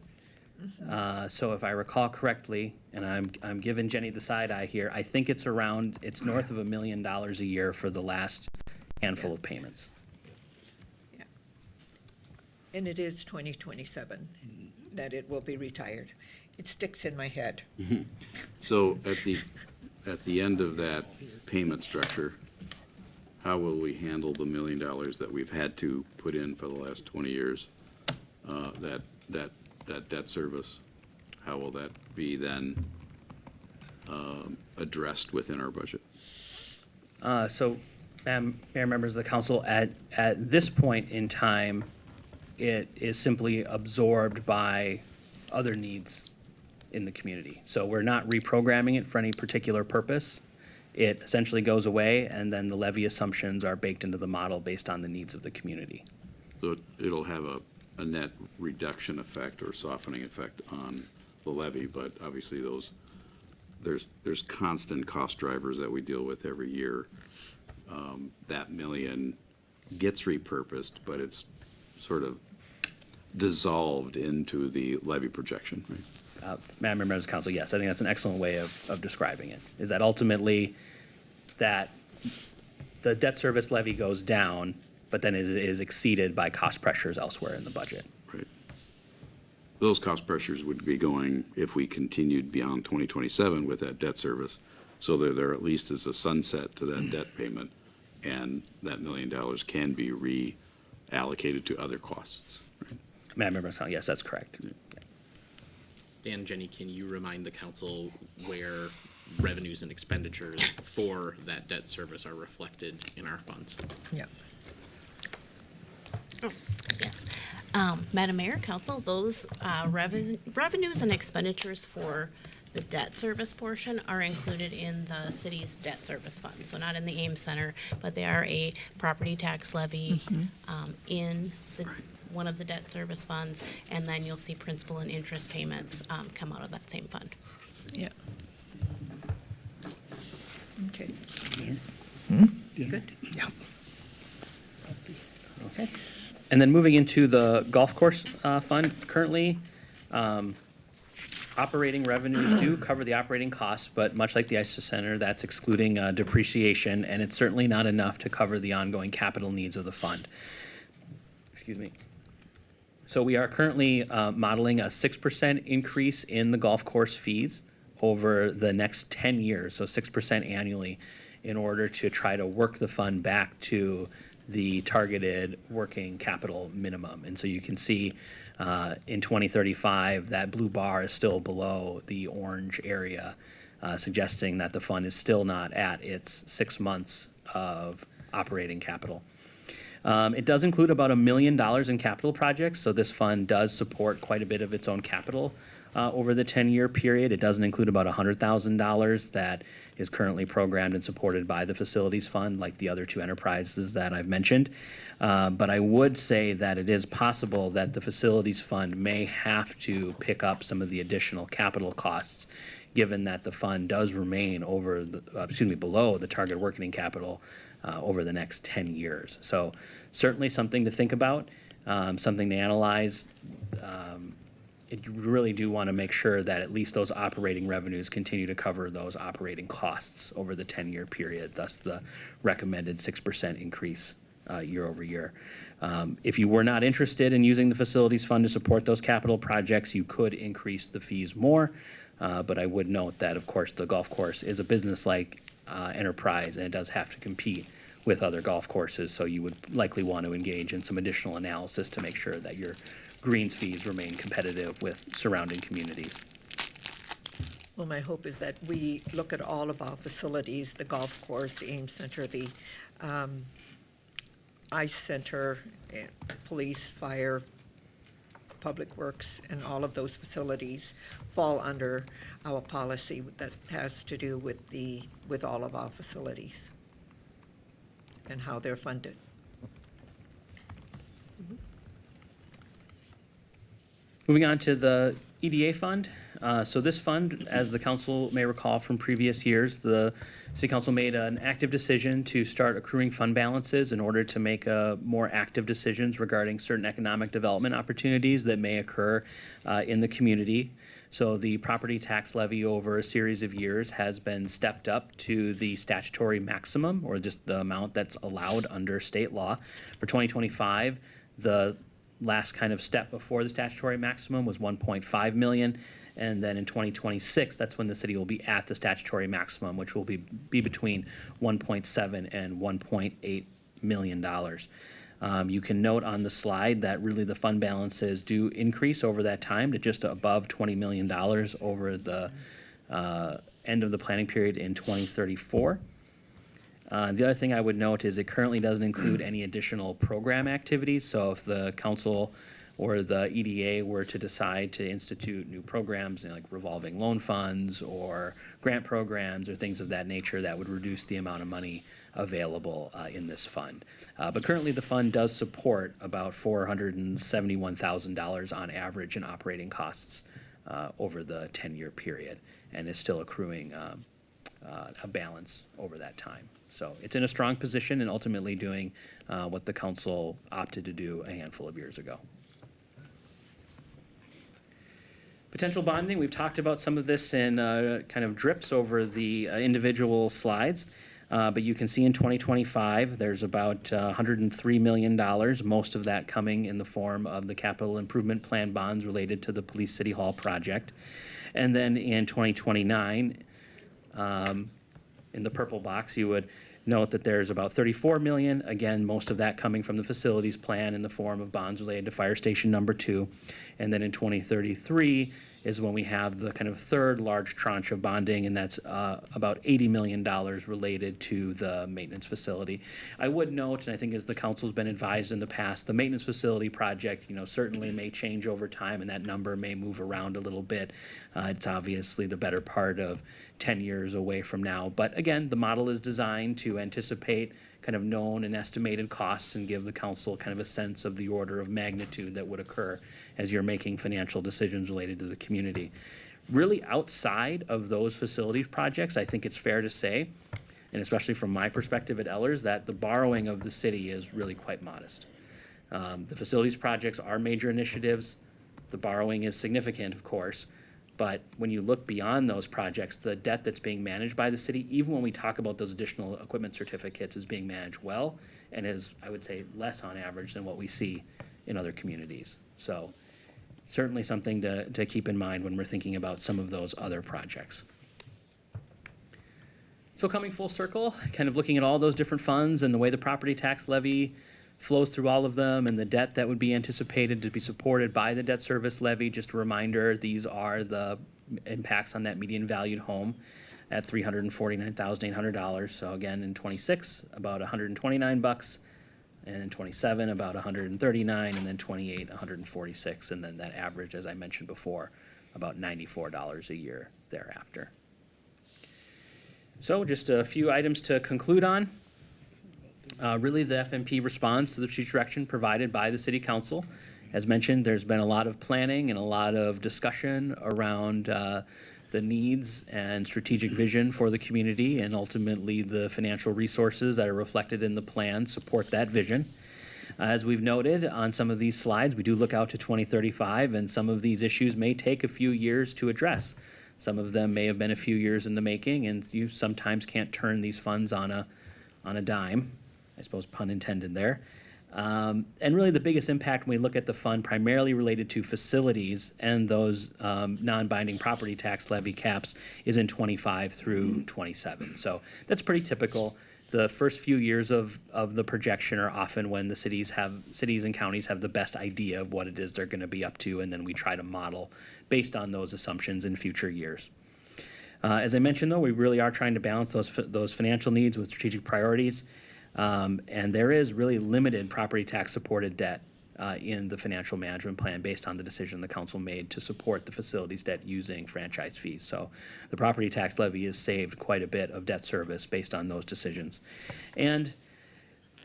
So if I recall correctly, and I'm giving Jenny the side eye here, I think it's north of $1 million a year for the last handful of payments. Yeah. And it is 2027 that it will be retired. It sticks in my head. So at the end of that payment structure, how will we handle the $1 million that we've had to put in for the last 20 years? That debt service, how will that be then addressed within our budget? So, Mayor, members of the council, at this point in time, it is simply absorbed by other needs in the community. So we're not reprogramming it for any particular purpose. It essentially goes away, and then the levy assumptions are baked into the model based on the needs of the community. So it'll have a net reduction effect or softening effect on the levy, but obviously there's constant cost drivers that we deal with every year. That million gets repurposed, but it's sort of dissolved into the levy projection, right? Madam Mayor, members of council, yes, I think that's an excellent way of describing it, is that ultimately that the debt service levy goes down, but then it is exceeded by cost pressures elsewhere in the budget. Right. Those cost pressures would be going if we continued beyond 2027 with that debt service, so that there at least is a sunset to that debt payment, and that $1 million can be reallocated to other costs. Right? Madam Mayor, members of council, yes, that's correct. Yeah. Dan, Jenny, can you remind the council where revenues and expenditures for that debt service are reflected in our funds? Yeah. Yes. Madam Mayor, Council, those revenues and expenditures for the debt service portion are included in the city's debt service fund. So not in the Ames Center, but they are a property tax levy in the one of the debt service funds, and then you'll see principal and interest payments come out of that same fund. Yeah. Okay. Good. Yeah. Okay. And then moving into the golf course fund, currently, operating revenues do cover the operating costs, but much like the ISO Center, that's excluding depreciation, and it's certainly not enough to cover the ongoing capital needs of the fund. Excuse me. So we are currently modeling a 6% increase in the golf course fees over the next 10 years, so 6% annually, in order to try to work the fund back to the targeted working capital minimum. And so you can see in 2035, that blue bar is still below the orange area, suggesting that the fund is still not at its 6 months of operating capital. It does include about $1 million in capital projects, so this fund does support quite a bit of its own capital over the 10-year period. It doesn't include about $100,000 that is currently programmed and supported by the facilities fund, like the other two enterprises that I've mentioned. But I would say that it is possible that the facilities fund may have to pick up some of the additional capital costs, given that the fund does remain below the target working capital over the next 10 years. So certainly something to think about, something to analyze. You really do want to make sure that at least those operating revenues continue to cover those operating costs over the 10-year period, thus the recommended 6% increase year over year. If you were not interested in using the facilities fund to support those capital projects, you could increase the fees more. But I would note that, of course, the golf course is a business like enterprise, and it does have to compete with other golf courses, so you would likely want to engage in some additional analysis to make sure that your greens fees remain competitive with surrounding communities. Well, my hope is that we look at all of our facilities, the golf course, the Ames Center, the ice center, police, fire, public works, and all of those facilities fall under our policy that has to do with all of our facilities and how they're funded. Moving on to the EDA fund. So this fund, as the council may recall from previous years, the city council made an active decision to start accruing fund balances in order to make more active decisions regarding certain economic development opportunities that may occur in the community. So the property tax levy over a series of years has been stepped up to the statutory maximum, or just the amount that's allowed under state law. For 2025, the last kind of step before the statutory maximum was 1.5 million. And then in 2026, that's when the city will be at the statutory maximum, which will be between 1.7 and 1.8 million dollars. You can note on the slide that really the fund balances do increase over that time to just above $20 million over the end of the planning period in 2034. The other thing I would note is it currently doesn't include any additional program activities. So if the council or the EDA were to decide to institute new programs, like revolving loan funds or grant programs or things of that nature, that would reduce the amount of money available in this fund. But currently the fund does support about $471,000 on average in operating costs over the 10-year period, and is still accruing a balance over that time. So it's in a strong position and ultimately doing what the council opted to do a handful of years ago. Potential bonding, we've talked about some of this in kind of drips over the individual slides, but you can see in 2025, there's about $103 million, most of that coming in the form of the capital improvement plan bonds related to the Police City Hall project. And then in 2029, in the purple box, you would note that there's about $34 million, again, most of that coming from the facilities plan in the form of bonds related to Fire Station number 2. And then in 2033 is when we have the kind of third large tranche of bonding, and that's about $80 million related to the maintenance facility. I would note, and I think as the council's been advised in the past, the maintenance facility project, certainly may change over time, and that number may move around a little bit. It's obviously the better part of 10 years away from now. But again, the model is designed to anticipate kind of known and estimated costs and give the council kind of a sense of the order of magnitude that would occur as you're making financial decisions related to the community. Really outside of those facilities projects, I think it's fair to say, and especially from my perspective at Ellers, that the borrowing of the city is really quite modest. The facilities projects are major initiatives. The borrowing is significant, of course. But when you look beyond those projects, the debt that's being managed by the city, even when we talk about those additional equipment certificates, is being managed well and is, I would say, less on average than what we see in other communities. So certainly something to keep in mind when we're thinking about some of those other projects. So coming full circle, kind of looking at all those different funds and the way the property tax levy flows through all of them and the debt that would be anticipated to be supported by the debt service levy. Just a reminder, these are the impacts on that median valued home at $349,800. So again, in 26, about $129, and in 27, about $139, and then 28, $146, and then that average, as I mentioned before, about $94 a year thereafter. So just a few items to conclude on. Really, the FMP responds to the strategic direction provided by the City Council. As mentioned, there's been a lot of planning and a lot of discussion around the needs and strategic vision for the community, and ultimately the financial resources that are reflected in the plan support that vision. As we've noted on some of these slides, we do look out to 2035, and some of these issues may take a few years to address. Some of them may have been a few years in the making, and you sometimes can't turn these funds on a dime. I suppose pun intended there. And really the biggest impact when we look at the fund primarily related to facilities and those non-binding property tax levy caps is in 25 through 27. So that's pretty typical. The first few years of the projection are often when the cities and counties have the best idea of what it is they're going to be up to, and then we try to model based on those assumptions in future years. As I mentioned, though, we really are trying to balance those financial needs with strategic priorities. And there is really limited property tax supported debt in the financial management plan based on the decision the council made to support the facilities debt using franchise fees. So the property tax levy has saved quite a bit of debt service based on those decisions. And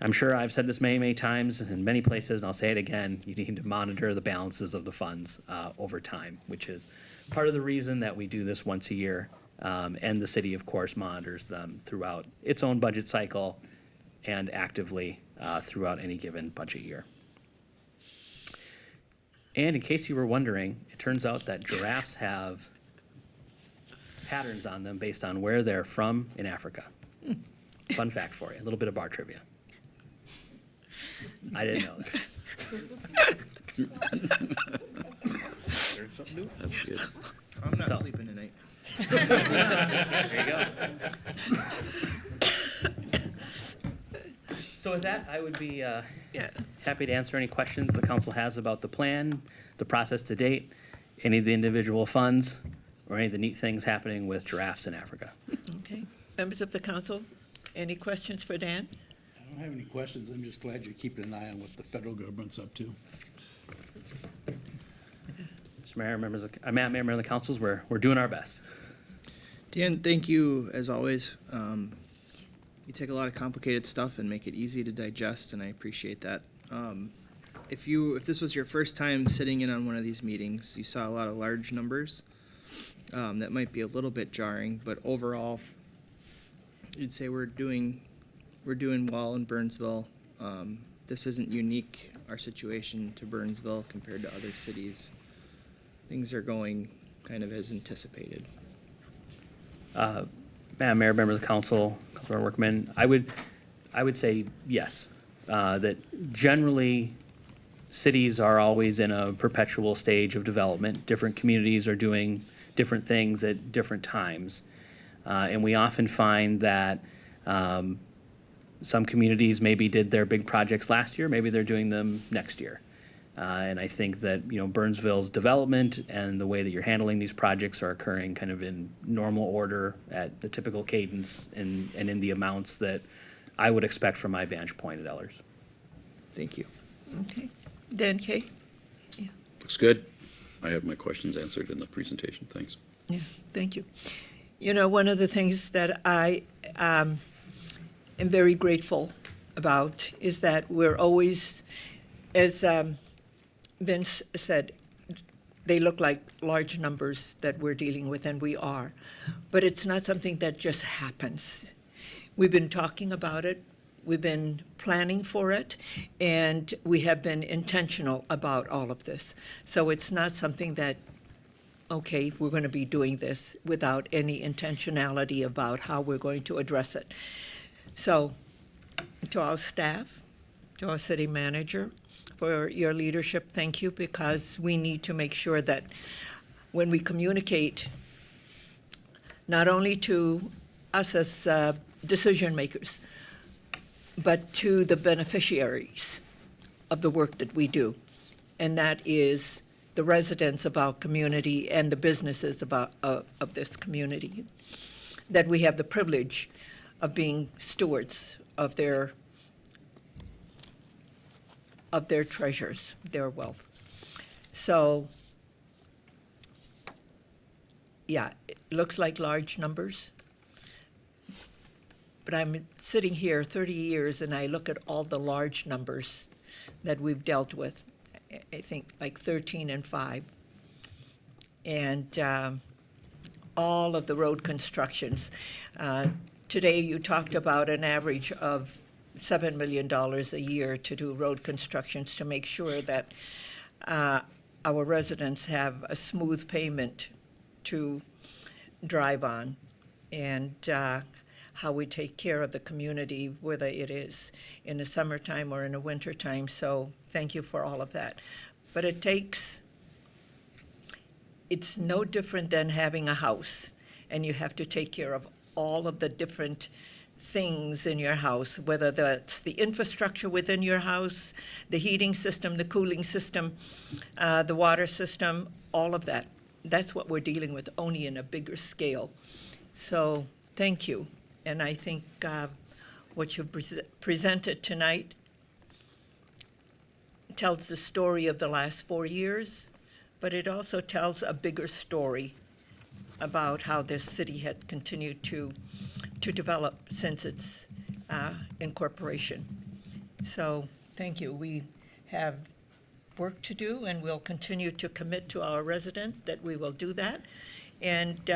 I'm sure I've said this many, many times in many places, and I'll say it again, you need to monitor the balances of the funds over time, which is part of the reason that we do this once a year. And the city, of course, monitors them throughout its own budget cycle and actively throughout any given budget year. And in case you were wondering, it turns out that giraffes have patterns on them based on where they're from in Africa. Fun fact for you, a little bit of bar trivia. I didn't know that. Learned something new? That's good. I'm not So- sleeping tonight. There you go. So with that, I would be happy to answer any questions the council has about the plan, the process to date, any of the individual funds, or any of the neat things happening with giraffes in Africa. Okay. Members of the council, any questions for Dan? I don't have any questions. I'm just glad you're keeping an eye on what the federal government's up to. Mr. Mayor, members of the councils, we're doing our best. Dan, thank you as always. You take a lot of complicated stuff and make it easy to digest, and I appreciate that. If this was your first time sitting in on one of these meetings, you saw a lot of large numbers. That might be a little bit jarring, but overall, you'd say we're doing well in Burnsville. This isn't unique, our situation, to Burnsville compared to other cities. Things are going kind of as anticipated. Madam Mayor, members of the council, Councilmember Workman, I would say yes. That generally, cities are always in a perpetual stage of development. Different communities are doing different things at different times. And we often find that some communities maybe did their big projects last year, maybe they're doing them next year. And I think that, Burnsville's development and the way that you're handling these projects are occurring kind of in normal order at the typical cadence and in the amounts that I would expect from my vantage point at Ellers. Thank you. Okay. Dan Kay? Looks good. I have my questions answered in the presentation. Thanks. Yeah, thank you. One of the things that I am very grateful about is that we're always, as Vince said, they look like large numbers that we're dealing with, and we are. But it's not something that just happens. We've been talking about it, we've been planning for it, and we have been intentional about all of this. So it's not something that, okay, we're going to be doing this without any intentionality about how we're going to address it. So to our staff, to our city manager, for your leadership, thank you, because we need to make sure that when we communicate, not only to us as decision makers, but to the beneficiaries of the work that we do, and that is the residents of our community and the businesses of this community, that we have the privilege of being stewards of their treasures, their wealth. So, yeah, it looks like large numbers, but I'm sitting here 30 years and I look at all the large numbers that we've dealt with, I think like 13 and 5. And all of the road constructions. Today you talked about an average of $7 million a year to do road constructions to make sure that our residents have a smooth pavement to drive on. And how we take care of the community, whether it is in the summertime or in the wintertime. So thank you for all of that. But it's no different than having a house, and you have to take care of all of the different things in your house, whether that's the infrastructure within your house, the heating system, the cooling system, the water system, all of that. That's what we're dealing with, only in a bigger scale. So thank you. And I think what you presented tonight tells the story of the last 4 years, but it also tells a bigger story about how this city had continued to develop since its incorporation. So thank you. We have work to do, and we'll continue to commit to our residents that we will do that. And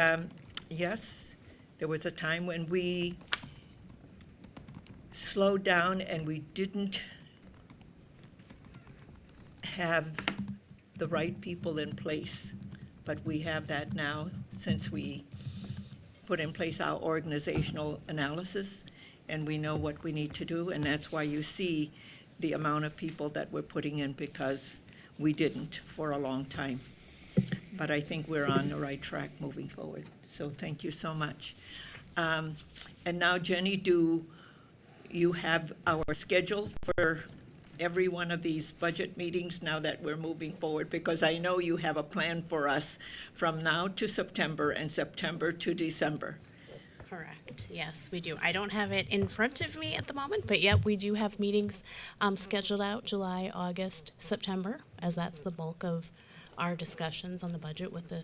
yes, there was a time when we slowed down and we didn't have the right people in place, but we have that now since we put in place our organizational analysis, and we know what we need to do, and that's why you see the amount of people that we're putting in, because we didn't for a long time. But I think we're on the right track moving forward, so thank you so much. And now, Jenny, do you have our schedule for every one of these budget meetings now that we're moving forward? Because I know you have a plan for us from now to September and September to December. Correct, yes, we do. I don't have it in front of me at the moment, but yep, we do have meetings scheduled out July, August, September, as that's the bulk of our discussions on the budget, with the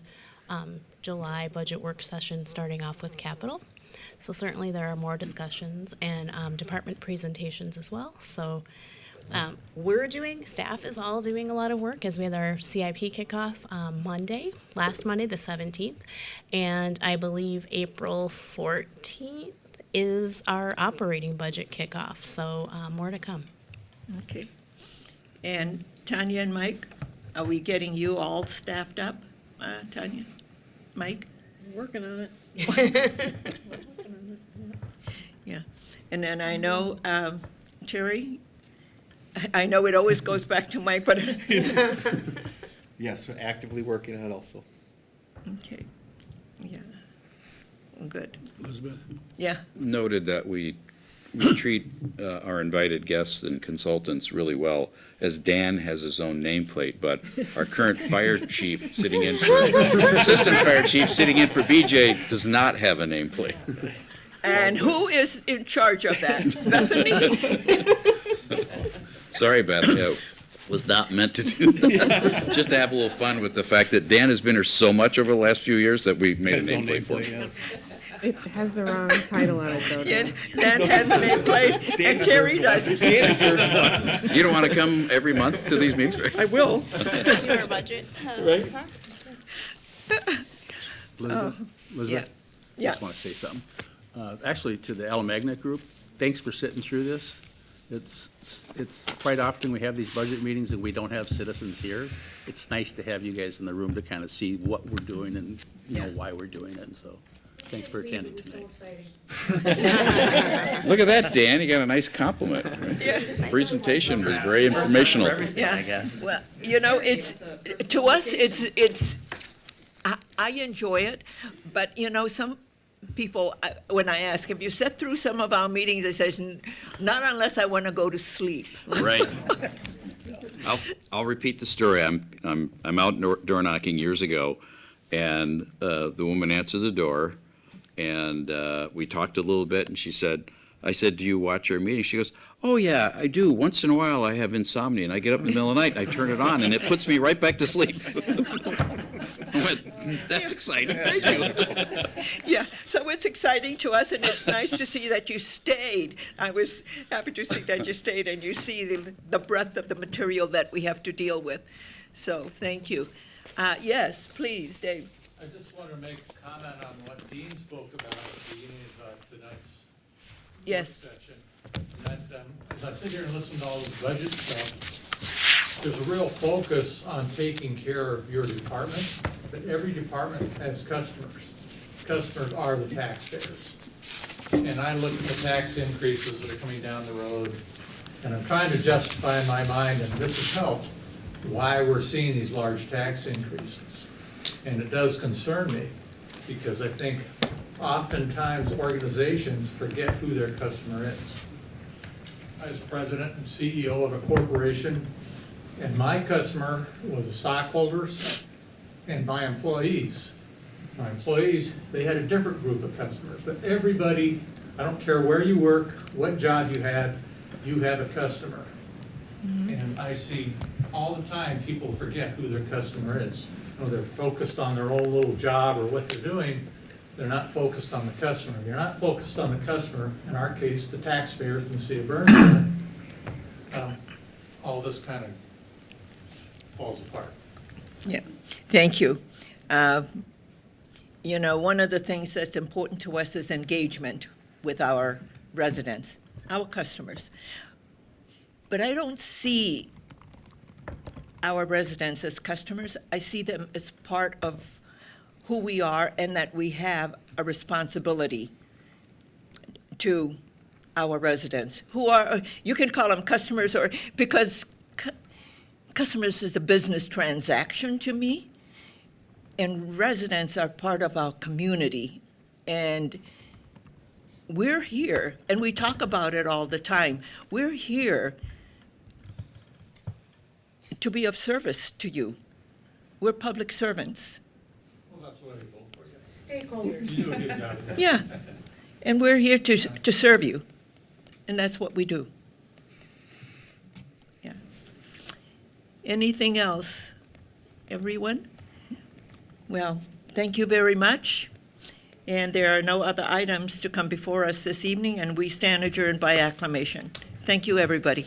July budget work session starting off with capital. So certainly there are more discussions and department presentations as well. So staff is all doing a lot of work, as we had our CIP kickoff last Monday, the 17th, and I believe April 14th is our operating budget kickoff, so more to come. Okay. And Tanya and Mike, are we getting you all staffed up? Tanya? Mike? Working on it. Yeah. And then I know, Terry, I know it always goes back to Mike, but Yes, we're actively working on it also. okay, yeah, good, Elizabeth? yeah. Noted that we treat our invited guests and consultants really well, as Dan has his own nameplate, but our current fire chief assistant fire chief sitting in for BJ does not have a nameplate. And who is in charge of that? Bethany? Sorry, Beth, was not meant to do that. Just to have a little fun with the fact that Dan has been here so much over the last few years that we made a nameplate for him. It has the wrong title on it, though. Yeah, Dan has a nameplate, and Terry doesn't. Dan deserves one. You don't want to come every month to these meetings? I will. Do our budget Right. talks. Elizabeth? Yeah. Just want to say something. Actually, to the Alamagna group, thanks for sitting through this. It's quite often we have these budget meetings and we don't have citizens here. It's nice to have you guys in the room to kind of see what we're doing and, why we're doing it, so thanks for attending tonight. Look at that, Dan, you got a nice compliment. The presentation was very informational. Yeah, I guess. well, it's, to us, I enjoy it, but, some people, when I ask, have you sat through some of our meetings, they say, not unless I want to go to sleep. Right. I'll repeat the story. I'm out door knocking years ago, and the woman answered the door, and we talked a little bit, and I said, do you watch our meeting? She goes, oh yeah, I do. Once in a while I have insomnia, and I get up in the middle of the night, and I turn it on, and it puts me right back to sleep. I went, that's exciting, thank you. Yeah, so it's exciting to us, and it's nice to see that you stayed. I was happy to see that you stayed, and you see the breadth of the material that we have to deal with. So, thank you. Yes, please, Dave. I just want to make a comment on what Dean spoke about at the beginning of tonight's Yes. session. That, as I sit here and listen to all this budget stuff, there's a real focus on taking care of your department, but every department has customers. Customers are the taxpayers. and I look at the tax increases that are coming down the road, and I'm trying to justify in my mind, and this has helped, why we're seeing these large tax increases. And it does concern me, because I think oftentimes organizations forget who their customer is. I was president and CEO of a corporation, and my customer was the stockholders and my employees. My employees, they had a different group of customers, but everybody, I don't care where you work, what job you have a customer. And I see all the time, people forget who their customer is. You know, they're focused on their own little job or what they're doing, they're not focused on the customer. If you're not focused on the customer, in our case, the taxpayers in the city of Burnsville, all this kind of falls apart. Yeah, thank you. You know, one of the things that's important to us is engagement with our residents, our customers. But I don't see our residents as customers. I see them as part of who we are and that we have a responsibility to our residents, who are, you can call them customers, or because customers is a business transaction to me, and residents are part of our community. And we're here, and we talk about it all the time. We're here to be of service to you. We're public servants. Well, that's what I vote for, yes. Stakeholders. You do a good job. Yeah, and we're here to serve you, and that's what we do. Yeah. Anything else, everyone? Well, thank you very much. And there are no other items to come before us this evening, and we stand adjourned by acclamation. Thank you, everybody.